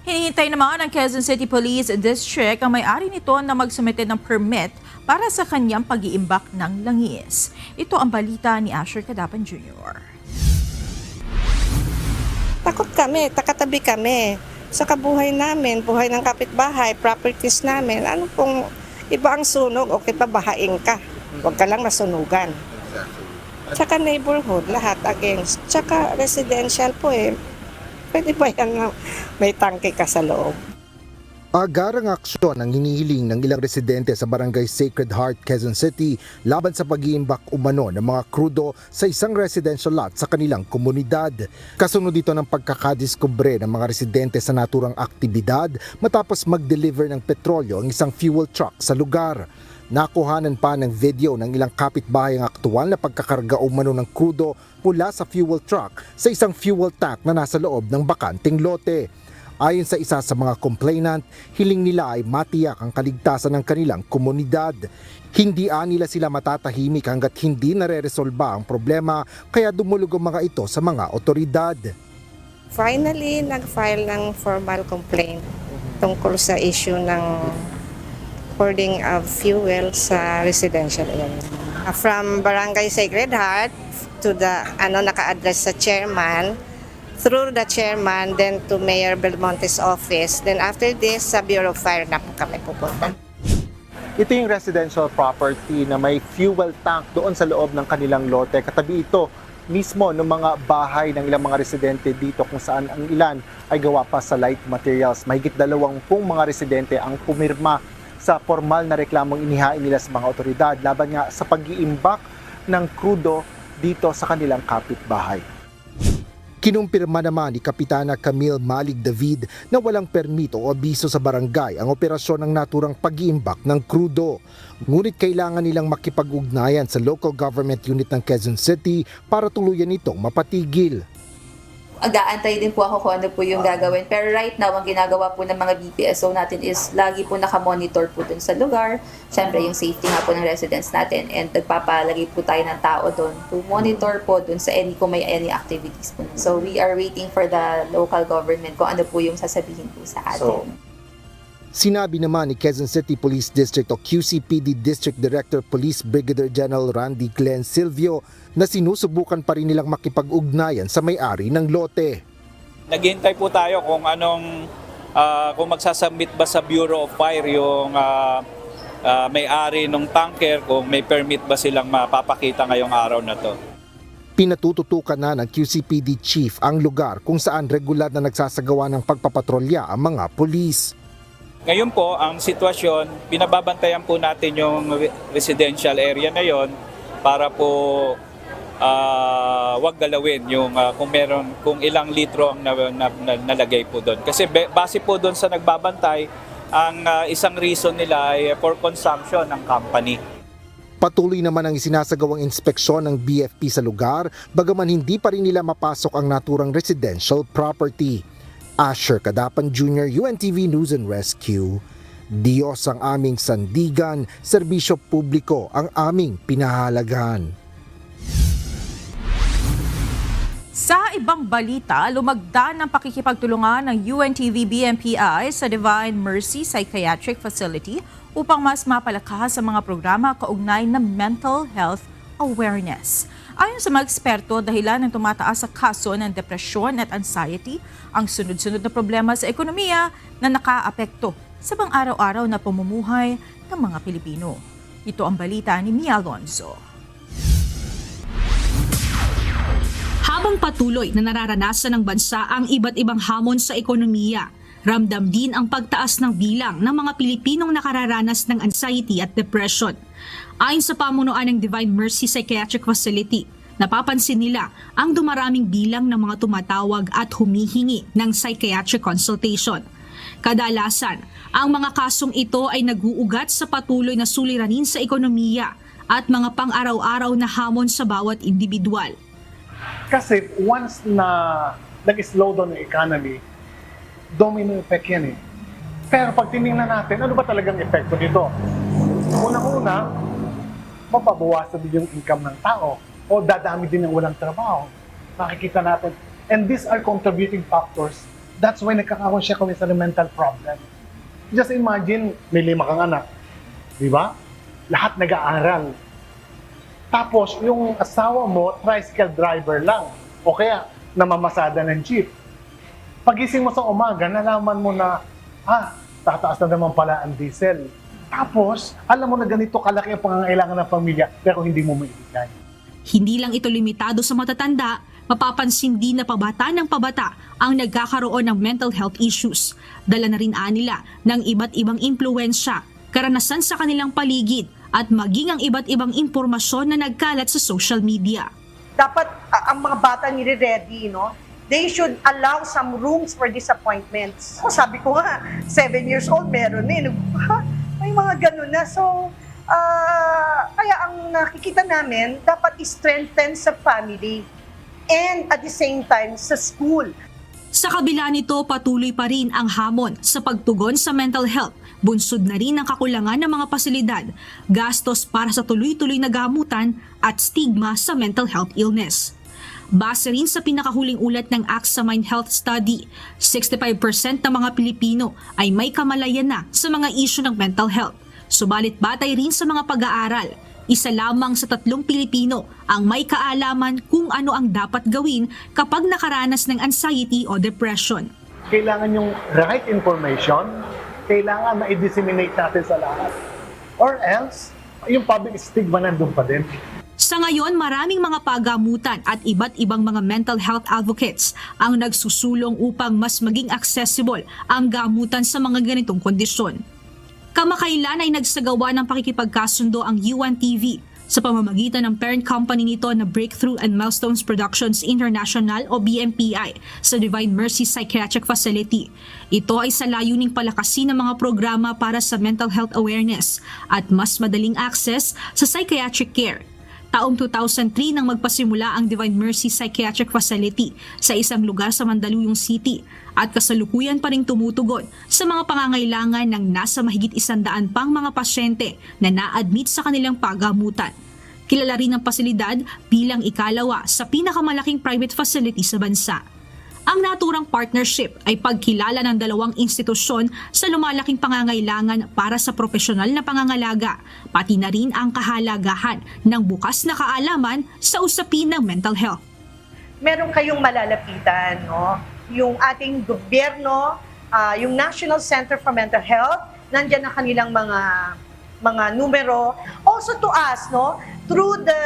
Hinihintay naman ng Quezon City Police District ang may-ari nito na magsumite ng permit para sa kanyang pag-iimbak ng langis. Ito ang balita ni Asher Cadapan Jr. Takot kami, takatabi kami. sa kabuhay namin, buhay ng kapitbahay, properties namin. Ano kung iba ang sunog, okay pa bahain ka. Huwag ka lang masunugan. Tsaka neighborhood, lahat against. Tsaka residential po eh. Pwede ba yan na may tangke ka sa loob? Agarang aksyon ang hinihiling ng ilang residente sa Barangay Sacred Heart, Quezon City laban sa pag-iimbak umano ng mga krudo sa isang residential lot sa kanilang komunidad. Kasunod dito ng pagkakadiskubre ng mga residente sa naturang aktibidad matapos mag-deliver ng petrolyo ang isang fuel truck sa lugar. Nakuhanan pa ng video ng ilang kapitbahay ang aktual na pagkakarga umano ng krudo mula sa fuel truck sa isang fuel tank na nasa loob ng bakanting lote. Ayon sa isa sa mga complainant, hiling nila ay matiyak ang kaligtasan ng kanilang komunidad. Hindi nila sila matatahimik hanggat hindi nare-resolba ang problema, kaya dumulog ang mga ito sa mga otoridad. Finally, nag-file ng formal complaint tungkol sa issue ng hoarding of fuel sa residential area. From Barangay Sacred Heart to the naka-address sa chairman, through the chairman, then to Mayor Belmonte's office. Then after this, sa Bureau of Fire na po kami pupunta. Ito yung residential property na may fuel tank doon sa loob ng kanilang lote. Katabi ito mismo ng mga bahay ng ilang mga residente dito kung saan ang ilan ay gawa pa sa light materials. Mahigit 20 mga residente ang pumirma sa formal na reklamong inihain nila sa mga otoridad laban nga sa pag-iimbak ng krudo dito sa kanilang kapitbahay. Kinumpirma naman ni Kapitana Camille Malig David na walang permit o abiso sa barangay ang operasyon ng naturang pag-iimbak ng krudo. Ngunit kailangan nilang makipag-ugnayan sa local government unit ng Quezon City para tuluyan itong mapatigil. Mag-aantay din po ako kung ano po yung gagawin. Pero right now, ang ginagawa po ng mga BPSO natin is lagi po nakamonitor po dun sa lugar. Siyempre, yung safety nga po ng residents natin. And nagpapalagay po tayo ng tao dun to monitor po dun sa kung may any activities po. So, we are waiting for the local government kung ano po yung sasabihin po sa atin. Sinabi naman ni Quezon City Police District o QCPD District Director Police Brigadier General Randy Glenn Silvio na sinusubukan pa rin nilang makipag-ugnayan sa may-ari ng lote. Naghihintay po tayo kung kung magsasubmit ba sa Bureau of Fire yung may-ari ng tanker, kung may permit ba silang mapapakita ngayong araw na to. Pinatututukan na ng QCPD Chief ang lugar kung saan regular na nagsasagawa ng pagpapatrolya ang mga pulis. Ngayon po, ang sitwasyon, binababantayan po natin yung residential area na yon para po wag galawin yung kung ilang litro ang nalagay po doon. Kasi base po doon sa nagbabantay, ang isang reason nila ay for consumption ng company. Patuloy naman ang isinasagawang inspeksyon ng BFP sa lugar, bagaman hindi pa rin nila mapasok ang naturang residential property. Asher Kadapan Jr., UNTV News and Rescue. Diyos ang aming sandigan, serbisyo publiko ang aming pinahalagahan. Sa ibang balita, lumagdan ng pakikipagtulungan ng UNTV-BMPI sa Divine Mercy Psychiatric Facility upang mas mapalakas sa mga programa kaugnay ng mental health awareness. Ayon sa mga eksperto, dahilan ng tumataas sa kaso ng depresyon at anxiety ang sunod-sunod na problema sa ekonomiya na nakaapekto sa pang-araw-araw na pamumuhay ng mga Pilipino. Ito ang balita ni Mia Alonzo. Habang patuloy na nararanasan ng bansa ang iba't ibang hamon sa ekonomiya, ramdam din ang pagtaas ng bilang ng mga Pilipinong nakararanas ng anxiety at depression. Ayon sa pamunuan ng Divine Mercy Psychiatric Facility, napapansin nila ang dumaraming bilang ng mga tumatawag at humihingi ng psychiatric consultation. Kadalasan, ang mga kasong ito ay nag-uugat sa patuloy na suliranin sa ekonomiya at mga pang-araw-araw na hamon sa bawat individual. Kasi once na nag-slow down yung economy, domino effect yan eh. Pero pag tinignan natin, ano ba talagang epekto nito? Unang-una, mapabawasan din yung income ng tao o dadami din ang walang trabaho. Makikita natin. And these are contributing factors. That's why nagkakaroon siya kami sa mental problem. Just imagine, may 5 kang anak. Di ba? Lahat nag-aaral. Tapos, yung asawa mo, tricycle driver lang. O kaya, namamasada ng jeep. Pagising mo sa umaga, nalaman mo na, tataas na naman pala ang diesel. Tapos, alam mo na ganito kalaki ang pangangailangan ng pamilya, pero hindi mo maibigay. Hindi lang ito limitado sa matatanda, mapapansin din na pabata ng pabata ang nagkakaroon ng mental health issues. Dala na rin nila ng iba't ibang impluwensya, karanasan sa kanilang paligid at maging ang iba't ibang impormasyon na nagkalat sa social media. Dapat ang mga bata nire-ready, no? They should allow some rooms for disappointments. So, sabi ko nga, 7 years old, meron eh. May mga ganun na. So, kaya ang nakikita namin, dapat i-strengthen sa family and at the same time sa school. Sa kabila nito, patuloy pa rin ang hamon sa pagtugon sa mental health. Bunsod na rin ang kakulangan ng mga pasilidad, gastos para sa tuloy-tuloy na gamutan at stigma sa mental health illness. Base rin sa pinakahuling ulat ng AXA Mind Health Study, 65% ng mga Pilipino ay may kamalayan na sa mga isyu ng mental health. Subalit batay rin sa mga pag-aaral, isa lamang sa 3 Pilipino ang may kaalaman kung ano ang dapat gawin kapag nakaranas ng anxiety o depression. Kailangan yung right information, kailangan ma-disseminate natin sa lahat. Or else, yung public stigma nandun pa din. Sa ngayon, maraming mga pagamutan at iba't ibang mga mental health advocates ang nagsusulong upang mas maging accessible ang gamutan sa mga ganitong kondisyon. Kamakailan ay nagsagawa ng pakikipagkasundo ang UNTV sa pamamagitan ng parent company nito na Breakthrough and Milestones Productions International o BMPI sa Divine Mercy Psychiatric Facility. Ito ay sa layuning palakasin ng mga programa para sa mental health awareness at mas madaling access sa psychiatric care. Taong 2003 nang magpasimula ang Divine Mercy Psychiatric Facility sa isang lugar sa Mandaluyong City at kasalukuyan pa ring tumutugon sa mga pangangailangan ng nasa mahigit 100 pang mga pasyente na na-admit sa kanilang pagamutan. Kilala rin ang pasilidad bilang ikalawa sa pinakamalaking private facility sa bansa. Ang naturang partnership ay pagkilala ng 2 institusyon sa lumalaking pangangailangan para sa profesional na pangangalaga, pati na rin ang kahalagahan ng bukas na kaalaman sa usapin ng mental health. Meron kayong malalapitan, no? Yung ating gobyerno, yung National Center for Mental Health, nandyan ang kanilang mga numero. Also to us, no? Through the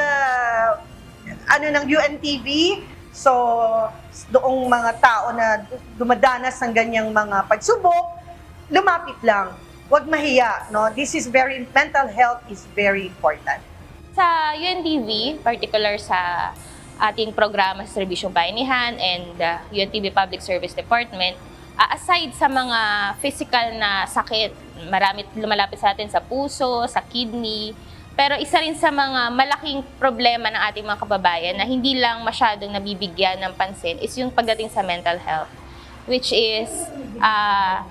ng UNTV, so, doong mga tao na dumadanas ng ganyang mga pagsubok, lumapit lang. Huwag mahiya, no? Mental health is very important. Sa UNTV, particular sa ating programa sa Serbisyong Bayanihan and UNTV Public Service Department, aside sa mga physical na sakit, marami lumalapit sa atin sa puso, sa kidney, pero isa rin sa mga malaking problema ng ating mga kababayan na hindi lang masyadong nabibigyan ng pansin is yung pagdating sa mental health. Which is,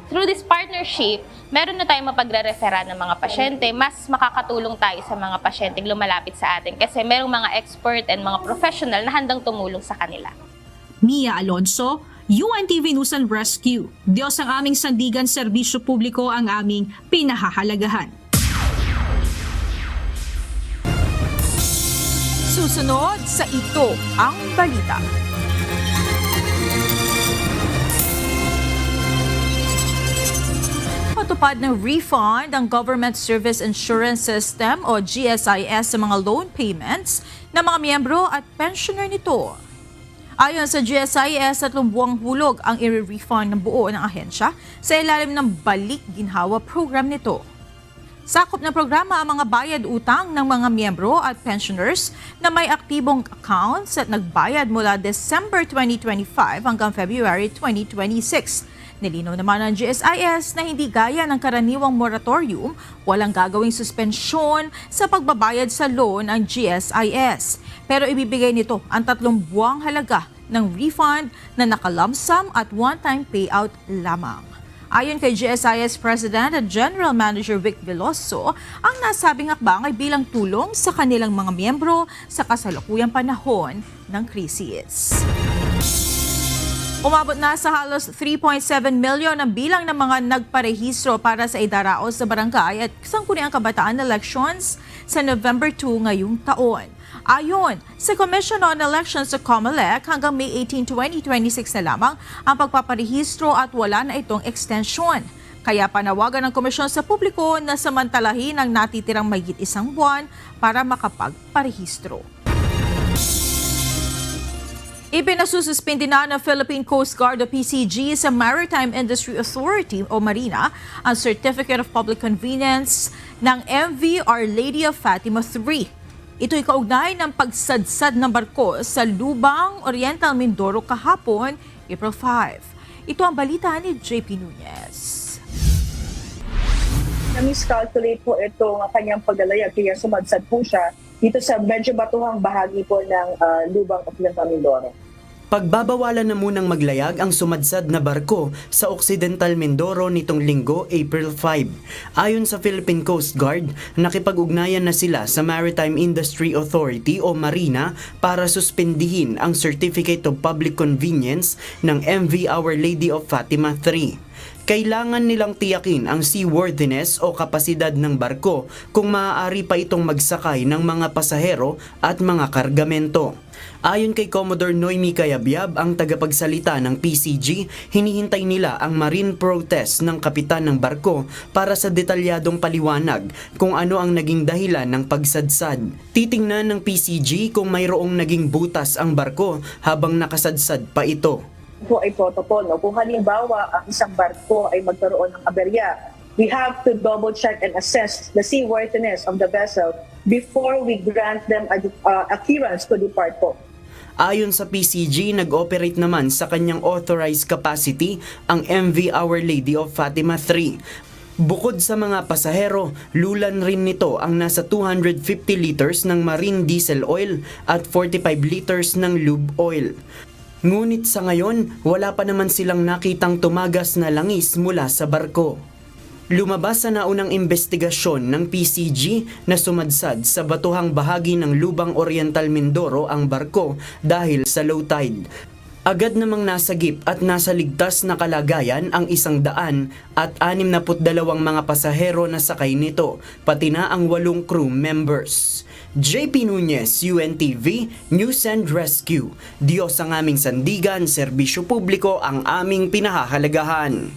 through this partnership, meron na tayong mapagre-referan ng mga pasyente, mas makakatulong tayo sa mga pasyenteng lumalapit sa atin kasi merong mga expert and mga professional na handang tumulong sa kanila. Mia Alonso, UNTV News and Rescue. Diyos ang aming sandigan, serbisyo publiko ang aming pinahahalagahan. Susunod sa Ito ang Balita. Patupad ng refund ang Government Service Insurance System o GSIS sa mga loan payments ng mga miyembro at pensioner nito. Ayon sa GSIS, 3 buwang hulog ang i-refund ng buo ng ahensya sa ilalim ng Balik Ginhawa program nito. Sakop ng programa ang mga bayad utang ng mga miyembro at pensioners na may aktibong accounts at nagbayad mula December 2025 hanggang February 2026. Nilinaw naman ng GSIS na hindi gaya ng karaniwang moratorium, walang gagawing suspensyon sa pagbabayad sa loan ang GSIS. Pero ibibigay nito ang 3 buwang halaga ng refund na naka-lump sum at one-time payout lamang. Ayon kay GSIS President at General Manager Vic Veloso, ang nasabing hakbang ay bilang tulong sa kanilang mga miyembro sa kasalukuyang panahon ng krisis. Umabot na sa halos 3.7 milyon ang bilang ng mga nagparehistro para sa idaraos sa barangay at sangguniang kabataan elections sa November 2 ngayong taon. Ayon sa Commission on Elections sa COMELEC, hanggang May 18, 2026 na lamang ang pagpaparehistro at wala na itong extension. Kaya panawagan ng komisyon sa publiko na samantalahin ang natitirang mahigit isang buwan para makapagparehistro. Ipinasususpindi na ng Philippine Coast Guard o PCG sa Maritime Industry Authority o Marina ang Certificate of Public Convenience ng MV Our Lady of Fatima III. Ito'y kaugnay ng pagsadsad ng barko sa Lubang, Oriental Mindoro kahapon, April 5. Ito ang balita ni JP Nunez. Na-miscalculate po itong kanyang paglalayag kaya sumadsad po siya dito sa medyo batuhang bahagi po ng Lubang Oriental Mindoro. Pagbabawalan na munang maglayag ang sumadsad na barko sa Occidental Mindoro nitong linggo, April 5. Ayon sa Philippine Coast Guard, nakipag-ugnayan na sila sa Maritime Industry Authority o Marina para suspindihin ang Certificate of Public Convenience ng MV Our Lady of Fatima III. Kailangan nilang tiyakin ang seaworthiness o kapasidad ng barko kung maaari pa itong magsakay ng mga pasahero at mga kargamento. Ayon kay Commodore Noemi Cayabyab, ang tagapagsalita ng PCG, hinihintay nila ang marine protest ng kapitan ng barko para sa detalyadong paliwanag kung ano ang naging dahilan ng pagsadsad. Titingnan ng PCG kung mayroong naging butas ang barko habang nakasadsad pa ito. Po ay protocol. No? Kung halimbawa ang isang barko ay magkaroon ng aberya, we have to double check and assess the seaworthiness of the vessel before we grant them a clearance to depart po. Ayon sa PCG, nag-operate naman sa kanyang authorized capacity ang MV Our Lady of Fatima III. Bukod sa mga pasahero, lulan rin nito ang nasa 250 liters ng marine diesel oil at 45 liters ng lube oil. Ngunit sa ngayon, wala pa naman silang nakitang tumagas na langis mula sa barko. Lumabas sa naunang investigasyon ng PCG na sumadsad sa batuhang bahagi ng Lubang Oriental Mindoro ang barko dahil sa low tide. Agad namang nasagip at nasa ligtas na kalagayan ang 162 mga pasahero na sakay nito, pati na ang 8 crew members. JP Nunez, UNTV, News and Rescue. Diyos ang aming sandigan, serbisyo publiko ang aming pinahahalagahan.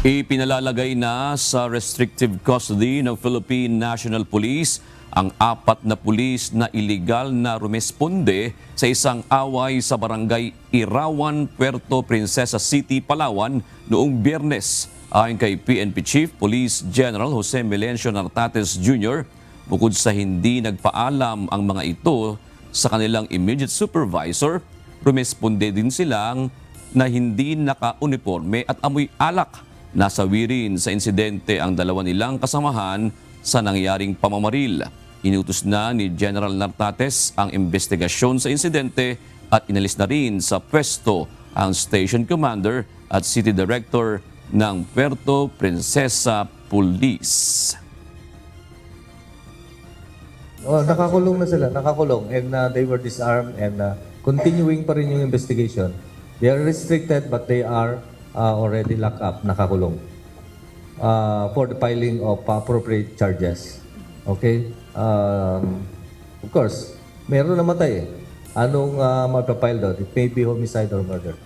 Ipinalalagay na sa restrictive custody ng Philippine National Police ang 4 na pulis na iligal na rumesponde sa isang away sa barangay Irawan, Puerto Princesa City, Palawan noong Biyernes. Ayon kay PNP Chief Police General Jose Melencio Nartates Jr., bukod sa hindi nagpaalam ang mga ito sa kanilang immediate supervisor, rumesponde din silang na hindi naka-uniforme at amoy alak. Nasawi rin sa insidente ang 2 nilang kasamahan sa nangyaring pamamaril. Inutos na ni General Nartates ang investigasyon sa insidente at inalis na rin sa pwesto ang Station Commander at City Director ng Puerto Princesa Police. Nakakulong na sila, nakakulong, and they were disarmed and continuing pa rin yung investigation. They are restricted but they are already locked up, nakakulong, for the filing of appropriate charges. Okay? Of course, meron namatay eh. Anong mapapile doon? It may be homicide or murder.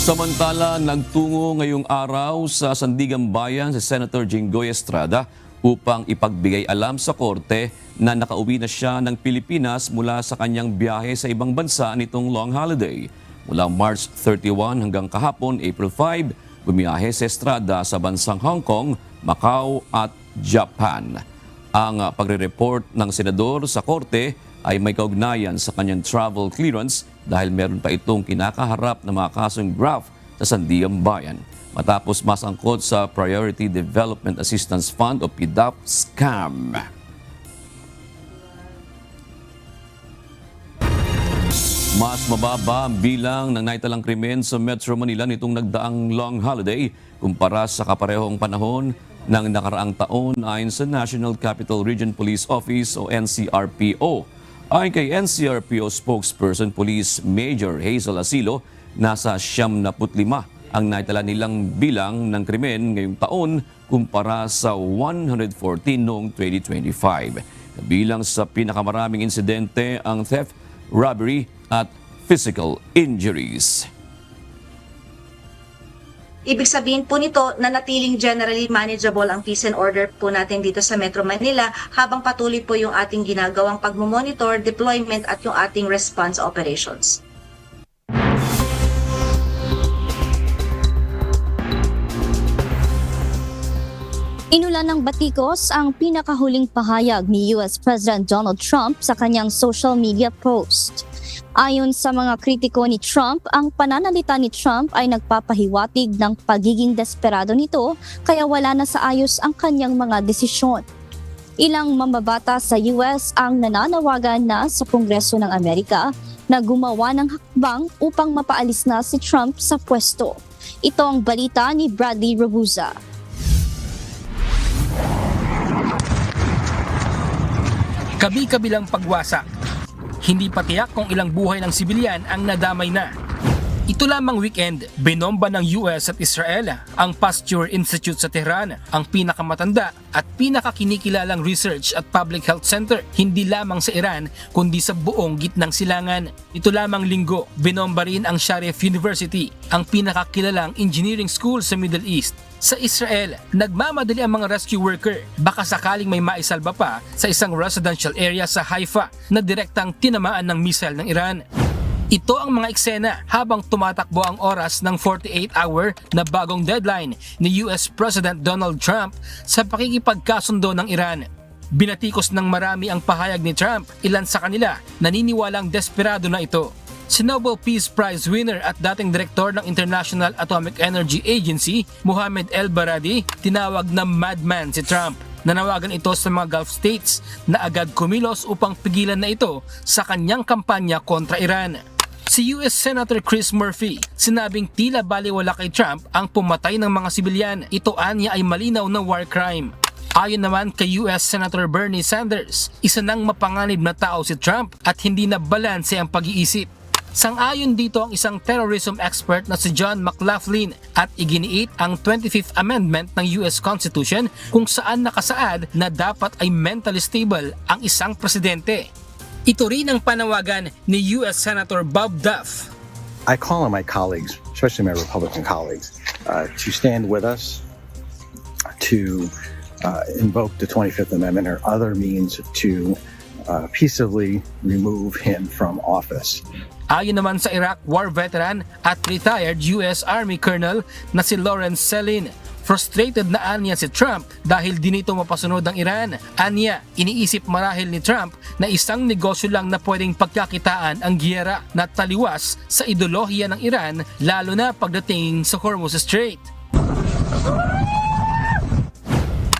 Samantala, nagtungo ngayong araw sa Sandigan Bayan si Senator Jinggoy Estrada upang ipagbigay alam sa korte na nakauwi na siya ng Pilipinas mula sa kanyang biyahe sa ibang bansa nitong long holiday. Mula March 31 hanggang kahapon, April 5, bumiyahe si Estrada sa bansang Hong Kong, Macau at Japan. Ang pagre-report ng senador sa korte ay may kaugnayan sa kanyang travel clearance dahil meron pa itong kinakaharap na mga kasong graft sa Sandigan Bayan matapos masangkot sa Priority Development Assistance Fund o PDAP scam. Mas mababa ang bilang ng naitalang krimen sa Metro Manila nitong nagdaang long holiday kumpara sa kaparehong panahon ng nakaraang taon ayon sa National Capital Region Police Office o NCRPO. Ayon kay NCRPO spokesperson Police Major Hazel Asilo, nasa 75 ang naitala nilang bilang ng krimen ngayong taon kumpara sa 114 noong 2025. Kabilang sa pinakamaraming insidente ang theft, robbery at physical injuries. Ibig sabihin po nito na natiling generally manageable ang peace and order po natin dito sa Metro Manila habang patuloy po yung ating ginagawang pagmomonitor, deployment at yung ating response operations. Inulan ng batikos ang pinakahuling pahayag ni US President Donald Trump sa kanyang social media post. Ayon sa mga kritiko ni Trump, ang pananalita ni Trump ay nagpapahiwatig ng pagiging desperado nito kaya wala na sa ayos ang kanyang mga desisyon. Ilang mamabata sa US ang nananawagan na sa Kongreso ng Amerika na gumawa ng hakbang upang mapaalis na si Trump sa pwesto. Ito ang balita ni Bradley Rabuza. Kabi-kabilang pagwasak. Hindi pa tiyak kung ilang buhay ng sibilyan ang nadamay na. Ito lamang weekend, binomba ng US at Israel ang Pasteur Institute sa Tehran, ang pinakamatanda at pinakakinikilalang research at public health center, hindi lamang sa Iran kundi sa buong gitnang silangan. Ito lamang linggo, binomba rin ang Sharif University, ang pinakakilalang engineering school sa Middle East. Sa Israel, nagmamadali ang mga rescue worker, baka sakaling may maisalba pa sa isang residential area sa Haifa na direktang tinamaan ng missile ng Iran. Ito ang mga eksena habang tumatakbo ang oras ng 48-hour na bagong deadline ni US President Donald Trump sa pakikipagkasundo ng Iran. Binatikos ng marami ang pahayag ni Trump, ilan sa kanila naniniwalang desperado na ito. Si Nobel Peace Prize winner at dating direktor ng International Atomic Energy Agency, Mohammed El-Baradi, tinawag na madman si Trump. Nanawagan ito sa mga Gulf states na agad kumilos upang pigilan na ito sa kanyang kampanya kontra Iran. Si US Senator Chris Murphy, sinabing tila baliwala kay Trump ang pumatay ng mga sibilyan. Ito anya ay malinaw na war crime. Ayon naman kay US Senator Bernie Sanders, isa nang mapanganib na tao si Trump at hindi na balanse ang pag-iisip. Sang-ayon dito ang isang terrorism expert na si John McLaughlin at iginiit ang 25th Amendment ng US Constitution kung saan nakasaad na dapat ay mentally stable ang isang presidente. Ito rin ang panawagan ni US Senator Bob Duff. I call on my colleagues, especially my Republican colleagues, to stand with us, to invoke the 25th Amendment or other means to peaceably remove him from office. Ayon naman sa Iraq war veteran at retired US Army Colonel na si Lawrence Selin, frustrated na anya si Trump dahil dinito mapasunod ang Iran. Anya, iniisip marahil ni Trump na isang negosyo lang na pwedeng pagkakitaan ang giyera na taliwas sa ideolohiya ng Iran lalo na pagdating sa Hormuz Strait.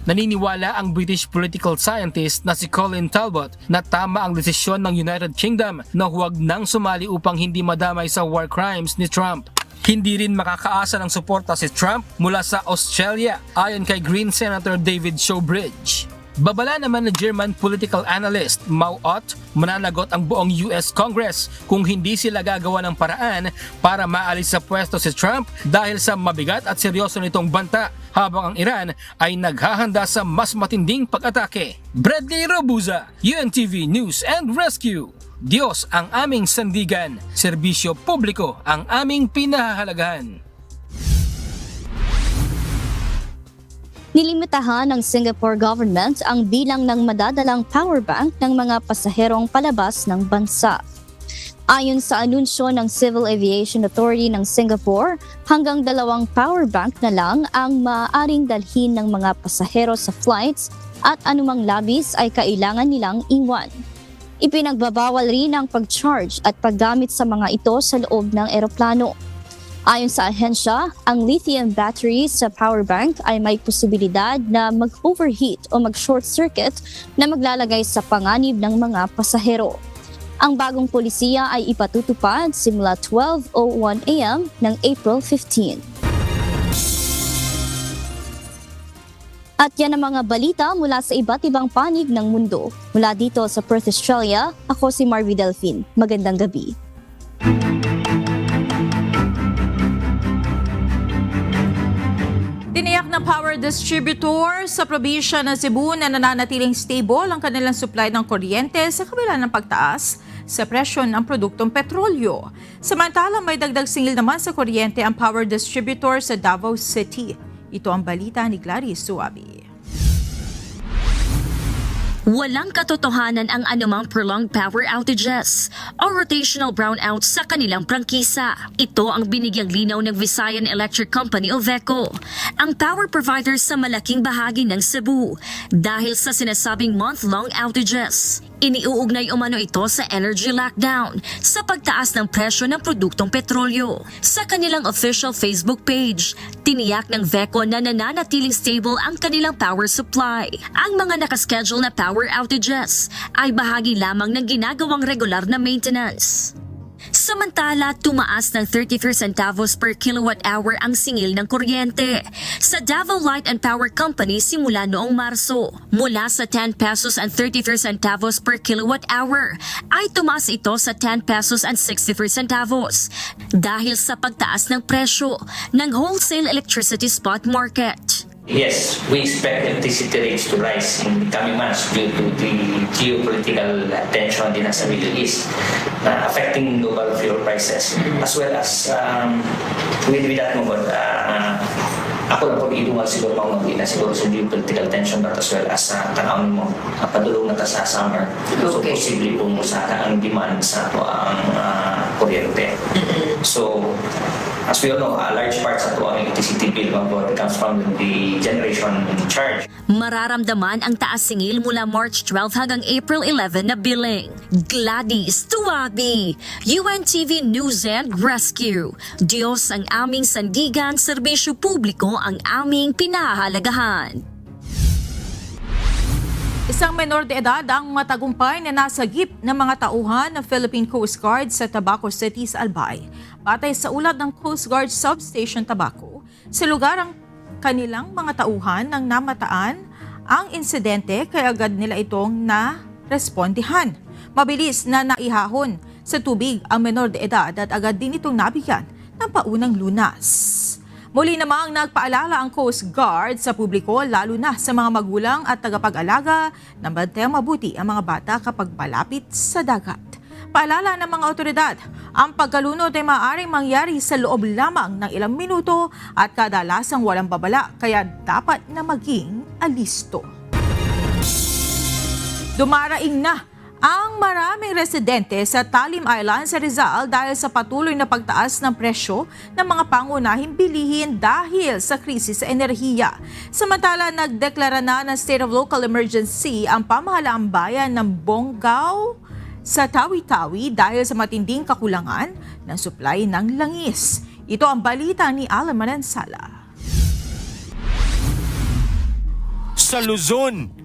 Naniniwala ang British political scientist na si Colin Talbot na tama ang desisyon ng United Kingdom na huwag nang sumali upang hindi madamay sa war crimes ni Trump. Hindi rin makakaasa ng suporta si Trump mula sa Australia ayon kay Green Senator David Showbridge. Babala naman ng German political analyst Mau Ott, mananagot ang buong US Congress kung hindi sila gagawa ng paraan para maalis sa pwesto si Trump dahil sa mabigat at seryoso nitong banta habang ang Iran ay naghahanda sa mas matinding pag-atake. Bradley Rabuza, UNTV News and Rescue. Diyos ang aming sandigan, serbisyo publiko ang aming pinahahalagahan. Nilimitahan ng Singapore government ang bilang ng madadalang power bank ng mga pasaherong palabas ng bansa. Ayon sa anunsyo ng Civil Aviation Authority ng Singapore, hanggang 2 power bank na lang ang maaaring dalhin ng mga pasahero sa flights at anumang labis ay kailangan nilang iwan. Ipinagbabawal rin ang pag-charge at paggamit sa mga ito sa loob ng eroplano. Ayon sa ahensya, ang lithium batteries sa power bank ay may posibilidad na mag-overheat o mag-short circuit na maglalagay sa panganib ng mga pasahero. Ang bagong polisiya ay ipatutupad simula 12:01 a.m. ng April 15. At yan ang mga balita mula sa iba't ibang panig ng mundo. Mula dito sa Perth, Australia, ako si Marvy Delfin. Magandang gabi. Tiniyak ng power distributor sa probinsya ng Cebu na nananatiling stable ang kanilang supply ng kuryente sa kabila ng pagtaas sa presyo ng produktong petrolyo. Samantalang may dagdag singil naman sa kuryente ang power distributor sa Davao City. Ito ang balita ni Gladys Suabi. Walang katotohanan ang anumang prolonged power outages o rotational brownouts sa kanilang prangkisa. Ito ang binigyang linaw ng Visayan Electric Company o VECO, ang power provider sa malaking bahagi ng Cebu dahil sa sinasabing month-long outages. Iniuugnay umano ito sa energy lockdown sa pagtaas ng presyo ng produktong petrolyo. Sa kanilang official Facebook page, tiniyak ng VECO na nananatiling stable ang kanilang power supply. Ang mga nakaschedule na power outages ay bahagi lamang ng ginagawang regular na maintenance. Samantala, tumaas ng 33 centavos per kilowatt-hour ang singil ng kuryente sa Davao Light and Power Company simula noong Marso. Mula sa 10 pesos and 33 centavos per kilowatt-hour ay tumaas ito sa 10 pesos and 63 centavos dahil sa pagtaas ng presyo ng wholesale electricity spot market. Yes, we expect electricity rates to rise in the coming months due to the geopolitical tension din sa Middle East affecting global fuel prices as well as with that moment ako lang po itungal siguro pangunti na siguro sa geopolitical tension but as well as tanawin mo padulong na ta sa summer so posible po mo sa ang demand sa ito ang kuryente. So as we all know, a large part sa ito ang electricity bill comes from the generation charge. Mararamdaman ang taas singil mula March 12 hanggang April 11 na billing. Gladys Tuwabi, UNTV News and Rescue. Diyos ang aming sandigan, serbisyo publiko ang aming pinahahalagahan. Isang menor de edad ang matagumpay na nasagip ng mga tauhan ng Philippine Coast Guard sa Tabaco City sa Albay. Batay sa ulat ng Coast Guard Substation Tabaco, sa lugar ang kanilang mga tauhan nang namataan ang insidente kaya agad nila itong na-respondihan. Mabilis na naihahon sa tubig ang menor de edad at agad din itong nabigyan ng paunang lunas. Muli namang nagpaalala ang Coast Guard sa publiko lalo na sa mga magulang at tagapag-alaga na bantayang mabuti ang mga bata kapag palapit sa dagat. Paalala ng mga otoridad, ang pagkalunod ay maaaring mangyari sa loob lamang ng ilang minuto at kadalasang walang babala kaya dapat na maging alisto. Dumaraing na ang maraming residente sa Talim Island sa Rizal dahil sa patuloy na pagtaas ng presyo ng mga pangunahing bilihin dahil sa krisis sa enerhiya. Samantala, nagdeklara na ng State of Local Emergency ang pamahalaang bayan ng Bonggao sa Tawi-Tawi dahil sa matinding kakulangan ng supply ng langis. Ito ang balita ni Alan Manansala. Sa Luzon,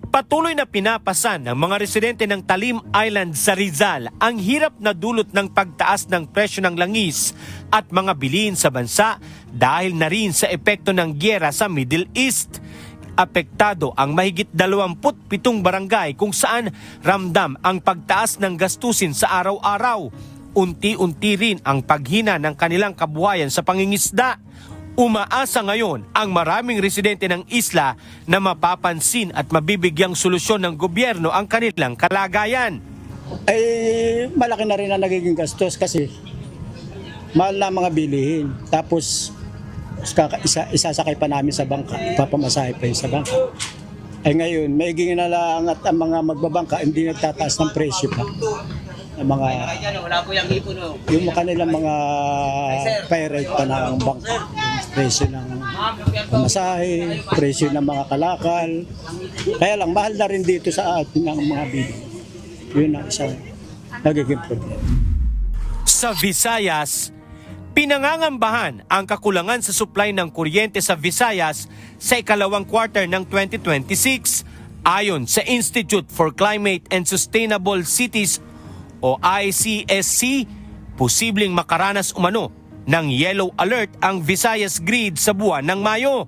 patuloy na pinapasan ng mga residente ng Talim Island sa Rizal ang hirap na dulot ng pagtaas ng presyo ng langis at mga bilihin sa bansa dahil na rin sa epekto ng gyera sa Middle East. Apektado ang mahigit 27 barangay kung saan ramdam ang pagtaas ng gastusin sa araw-araw. Unti-unti rin ang paghina ng kanilang kabuhayan sa pangingisda. Umaasa ngayon ang maraming residente ng isla na mapapansin at mabibigyang solusyon ng gobyerno ang kanilang kalagayan. Ay malaki na rin ang nagiging gastos kasi mahal na mga bilihin. Tapos isasakay pa namin sa bangka, papamasahe pa sa bangka. Ay ngayon, maiging na lang at ang mga magbabangka hindi nagtataas ng presyo pa. Ang mga yung kanilang mga pirate pa ng bangka, presyo ng pamasahe, presyo ng mga kalakal. Kaya lang mahal na rin dito sa atin ang mga bili. Yun ang isang nagiging problema. Sa Visayas, pinangangambahan ang kakulangan sa supply ng kuryente sa Visayas sa ikalawang quarter ng 2026 ayon sa Institute for Climate and Sustainable Cities o ICSC. Posibleng makaranas umano ng yellow alert ang Visayas grid sa buwan ng Mayo.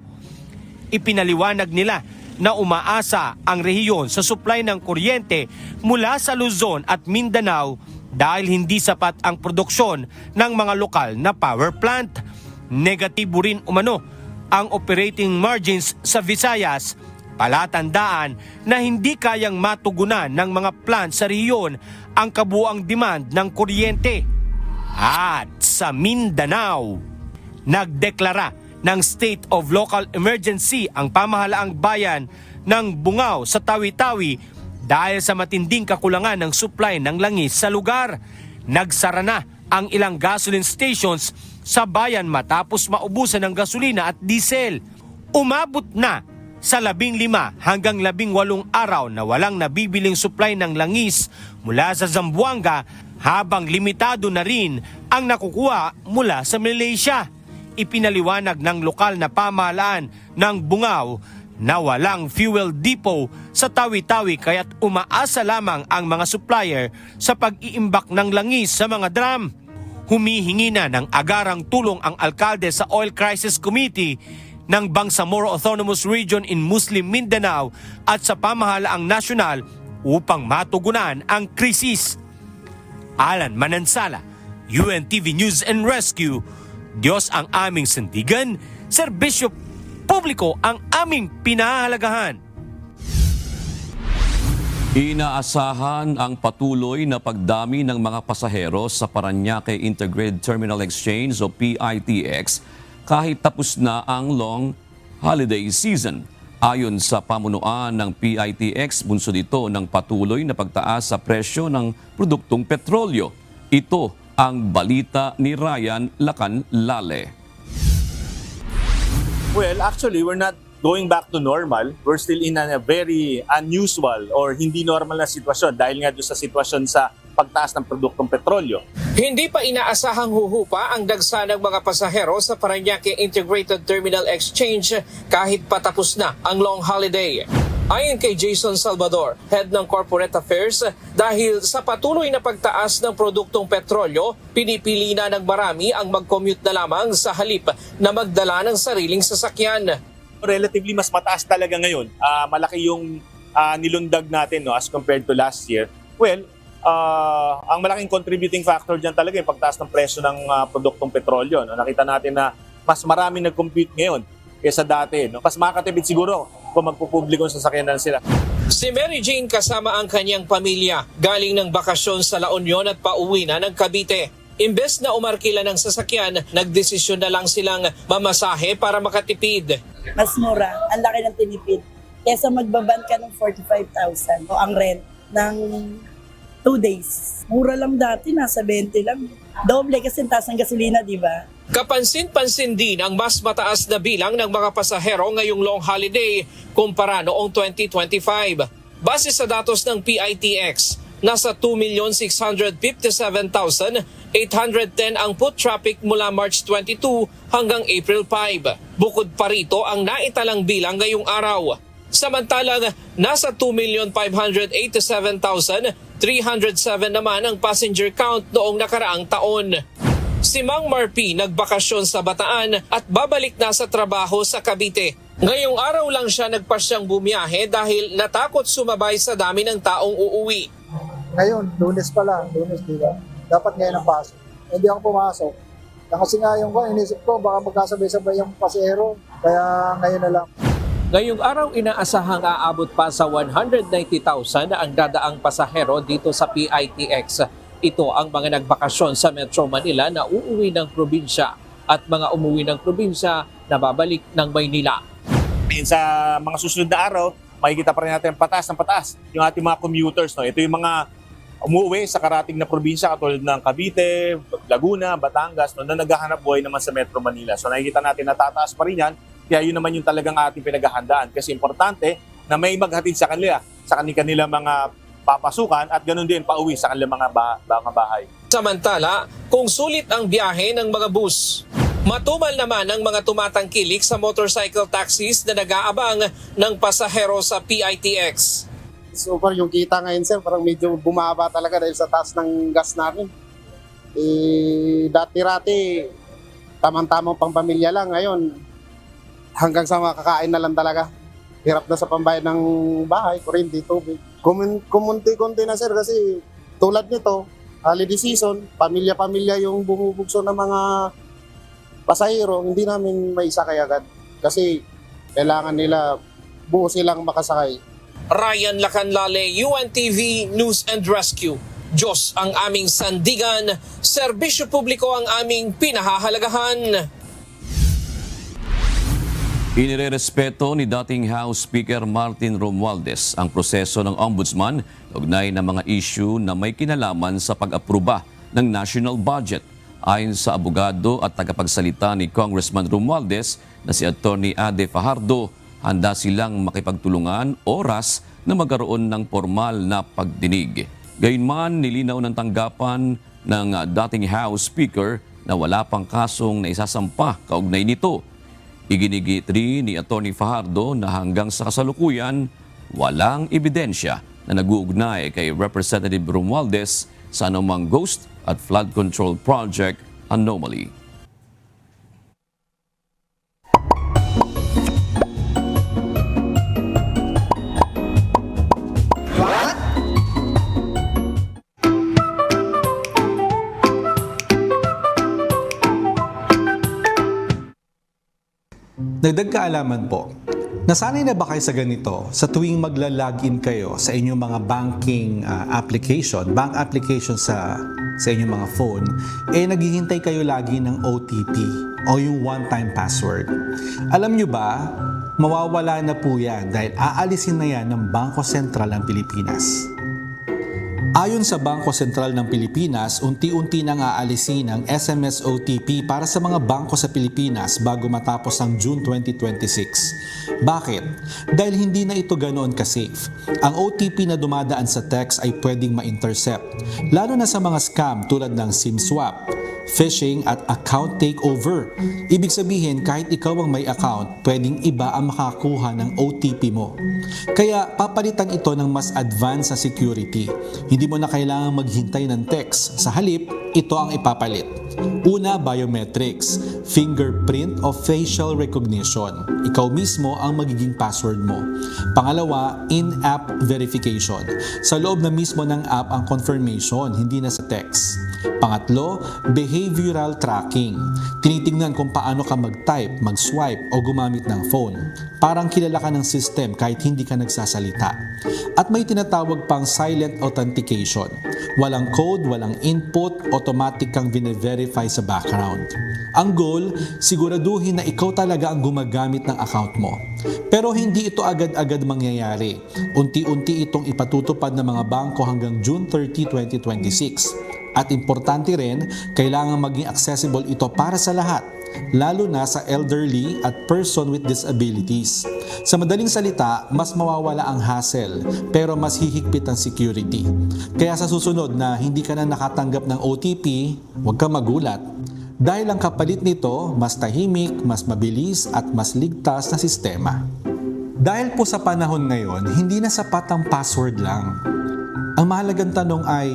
Ipinaliwanag nila na umaasa ang rehiyon sa supply ng kuryente mula sa Luzon at Mindanao dahil hindi sapat ang produksyon ng mga lokal na power plant. Negatibo rin umano ang operating margins sa Visayas, palatandaan na hindi kayang matugunan ng mga plant sa rehiyon ang kabuuang demand ng kuryente. At sa Mindanao, nagdeklara ng state of local emergency ang pamahalaang bayan ng Bungao sa Tawi-Tawi dahil sa matinding kakulangan ng supply ng langis sa lugar. Nagsara na ang ilang gasoline stations sa bayan matapos maubusan ng gasolina at diesel. Umabot na sa 15 hanggang 18 araw na walang nabibiling supply ng langis mula sa Zamboanga, habang limitado na rin ang nakukuha mula sa Malaysia. Ipinaliwanag ng lokal na pamahalaan ng Bungao na walang fuel depot sa Tawi-Tawi kaya't umaasa lamang ang mga supplier sa pag-iimbak ng langis sa mga drum. Humihingi na ng agarang tulong ang alkalde sa Oil Crisis Committee ng Bangsamoro Autonomous Region in Muslim Mindanao at sa pamahalaang nasyonal upang matugunan ang krisis. Alan Manansala, UNTV News and Rescue. Diyos ang aming sandigan, serbisyo publiko ang aming pinahahalagahan. Inaasahan ang patuloy na pagdami ng mga pasahero sa Parañaque Integrated Terminal Exchange o PITX kahit tapos na ang long holiday season. Ayon sa pamunuan ng PITX, bunsod ito ng patuloy na pagtaas sa presyo ng produktong petrolyo. Ito ang balita ni Ryan Lacanlale. Well, actually, we're not going back to normal. We're still in a very unusual or hindi normal na sitwasyon dahil nga doon sa sitwasyon sa pagtaas ng produktong petrolyo. Hindi pa inaasahang huhupa ang dagsa ng mga pasahero sa Parañaque Integrated Terminal Exchange kahit patapos na ang long holiday. Ayon kay Jason Salvador, head ng Corporate Affairs, dahil sa patuloy na pagtaas ng produktong petrolyo, pinipili na ng marami ang mag-commute na lamang sa halip na magdala ng sariling sasakyan. Relatively mas mataas talaga ngayon. Malaki yung nilundag natin as compared to last year. Well, ang malaking contributing factor dyan talaga yung pagtaas ng presyo ng produktong petrolyo. Nakita natin na mas marami nag-compute ngayon kaysa dati. Mas makakatipid siguro kung magpupubliko sa sakyanan sila. Si Mary Jane kasama ang kanyang pamilya galing ng bakasyon sa La Union at pauwi na ng Cavite. Imbes na umarkila ng sasakyan, nagdesisyon na lang silang mamasahe para makatipid. Mas mura, ang laki ng tinipid. Kesa magbaban ka ng 45,000 o ang rent ng 2 days. Mura lang dati, nasa 20 lang. Doble kasi taas ng gasolina, di ba? Kapansin-pansin din ang mas mataas na bilang ng mga pasahero ngayong long holiday kumpara noong 2025. Base sa datos ng PITX, nasa 2,657,810 ang foot traffic mula March 22 hanggang April 5. Bukod pa rito ang naitalang bilang ngayong araw. Samantalang nasa 2,587,307 naman ang passenger count noong nakaraang taon. Si Mang Marpi nagbakasyon sa Bataan at babalik na sa trabaho sa Cavite. Ngayong araw lang siya nagpasyang bumiyahe dahil natakot sumabay sa dami ng taong uuwi. Ngayon, Lunes pa lang, Lunes, di ba? Dapat ngayon ang pasok. Hindi ako pumasok. Kasi nga yung inisip ko, baka magkasabay-sabay yung pasero. Kaya ngayon na lang. Ngayong araw, inaasahang aabot pa sa 190,000 ang dadaang pasahero dito sa PITX. Ito ang mga nagbakasyon sa Metro Manila na uuwi ng probinsya at mga umuwi ng probinsya na babalik ng Maynila. Sa mga susunod na araw, makikita pa rin natin pataas ng pataas yung ating mga commuters. Ito yung mga umuwi sa karating na probinsya katulad ng Cavite, Laguna, Batangas na naghahanap buhay naman sa Metro Manila. So nakikita natin na tataas pa rin yan. Kaya yun naman yung talagang ating pinaghahandaan. Kasi importante na may maghatid sa kanila, sa kanilang mga papasukan at ganoon din pauwi sa kanilang mga bahay. Samantala, kung sulit ang biyahe ng mga bus, matumal naman ang mga tumatangkilik sa motorcycle taxis na nag-aabang ng pasahero sa PITX. So far yung kita ngayon sir, parang medyo bumaba talaga dahil sa taas ng gas namin. Dati-rati, tamang-tamang pang pamilya lang. Ngayon, hanggang sa makakain na lang talaga. Hirap na sa pambayad ng bahay, kuryente, tubig. Kumunti-kunti na sir kasi tulad nito, holiday season, pamilya-pamilya yung bumubugso ng mga pasahero, hindi namin maisakay agad. Kasi kailangan nila buo silang makasakay. Ryan Lacanlale, UNTV News and Rescue. Diyos ang aming sandigan, serbisyo publiko ang aming pinahahalagahan. Inirerespeto ni dating House Speaker Martin Romualdez ang proseso ng Ombudsman ugnay ng mga issue na may kinalaman sa pag-apruba ng national budget. Ayon sa abogado at tagapagsalita ni Congressman Romualdez na si Attorney Ade Fajardo, handa silang makipagtulungan oras na magkaroon ng formal na pagdinig. Gayunman, nilinaw ng tanggapan ng dating House Speaker na wala pang kasong naisasampa kaugnay nito. Iginigit rin ni Attorney Fajardo na hanggang sa kasalukuyan, walang ebidensya na nag-uugnay kay Representative Romualdez sa anumang ghost at flood control project anomaly. Dagdag kaalaman po, nasanay na ba kayo sa ganito? Sa tuwing magla-login kayo sa inyong mga banking bank application sa inyong mga phone, naghihintay kayo lagi ng OTP o yung one-time password. Alam nyo ba, mawawala na po yan dahil aalisin na yan ng Bangko Sentral ng Pilipinas. Ayon sa Bangko Sentral ng Pilipinas, unti-unti nang aalisin ang SMS OTP para sa mga bangko sa Pilipinas bago matapos ang June 2026. Bakit? Dahil hindi na ito ganoon ka-safe. Ang OTP na dumadaan sa text ay pwedeng ma-intercept, lalo na sa mga scam tulad ng SIM swap, phishing at account takeover. Ibig sabihin, kahit ikaw ang may account, pwedeng iba ang makakuha ng OTP mo. Kaya papalitan ito ng mas advanced na security. Hindi mo na kailangang maghintay ng text. Sa halip, ito ang ipapalit. Una, biometrics, fingerprint o facial recognition. Ikaw mismo ang magiging password mo. Pangalawa, in-app verification. Sa loob na mismo ng app ang confirmation, hindi na sa text. Pangatlo, behavioral tracking. Tinitingnan kung paano ka mag-type, mag-swipe o gumamit ng phone. Parang kilala ka ng system kahit hindi ka nagsasalita. At may tinatawag pang silent authentication. Walang code, walang input, automatic kang vine-verify sa background. Ang goal, siguraduhin na ikaw talaga ang gumagamit ng account mo. Pero hindi ito agad-agad mangyayari. Unti-unti itong ipatutupad ng mga bangko hanggang June 30, 2026. At importante rin, kailangan maging accessible ito para sa lahat, lalo na sa elderly at person with disabilities. Sa madaling salita, mas mawawala ang hassle, pero mas hihigpit ang security. Kaya sa susunod na hindi ka na nakatanggap ng OTP, huwag kang magulat. Dahil ang kapalit nito, mas tahimik, mas mabilis at mas ligtas na sistema. Dahil po sa panahon ngayon, hindi na sapat ang password lang. Ang mahalagang tanong ay,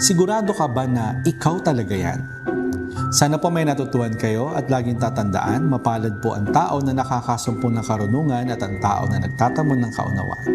sigurado ka ba na ikaw talaga yan? Sana po may natutuhan kayo at laging tatandaan, mapalad po ang tao na nakakasumpo ng karunungan at ang tao na nagtatamon ng kaunawaan.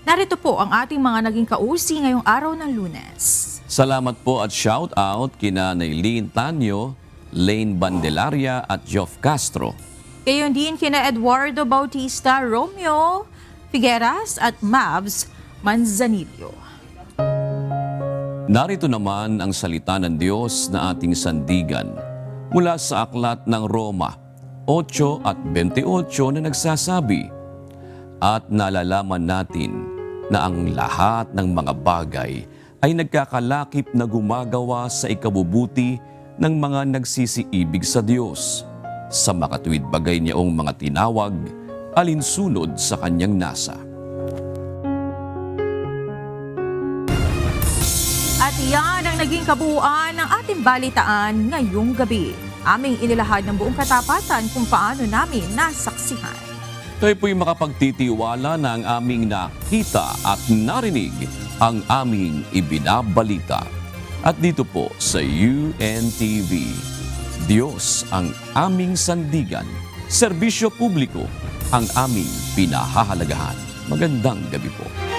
Narito po ang ating mga naging kausi ngayong araw ng Lunes. Salamat po at shout out kina Naylene Tanyo, Lane Bandelaria at Geoff Castro. Gayon din kina Eduardo Bautista, Romeo Figueras at Mavs Manzanillo. Narito naman ang salita ng Diyos na ating sandigan mula sa aklat ng Roma 8 at 28 na nagsasabi, at nalalaman natin na ang lahat ng mga bagay ay nagkakalakip na gumagawa sa ikabubuti ng mga nagsisiibig sa Diyos, sa makatuwid bagay niyang mga tinawag, alinsunod sa kanyang nasa. At yan ang naging kabuuan ng ating balitaan ngayong gabi. Aming inilahad ng buong katapatan kung paano namin nasaksihan. Tayo po'y makapagtitiwala na ang aming nakita at narinig ang aming ibinabalita. At dito po sa UNTV, Diyos ang aming sandigan, serbisyo publiko ang aming pinahahalagahan. Magandang gabi po.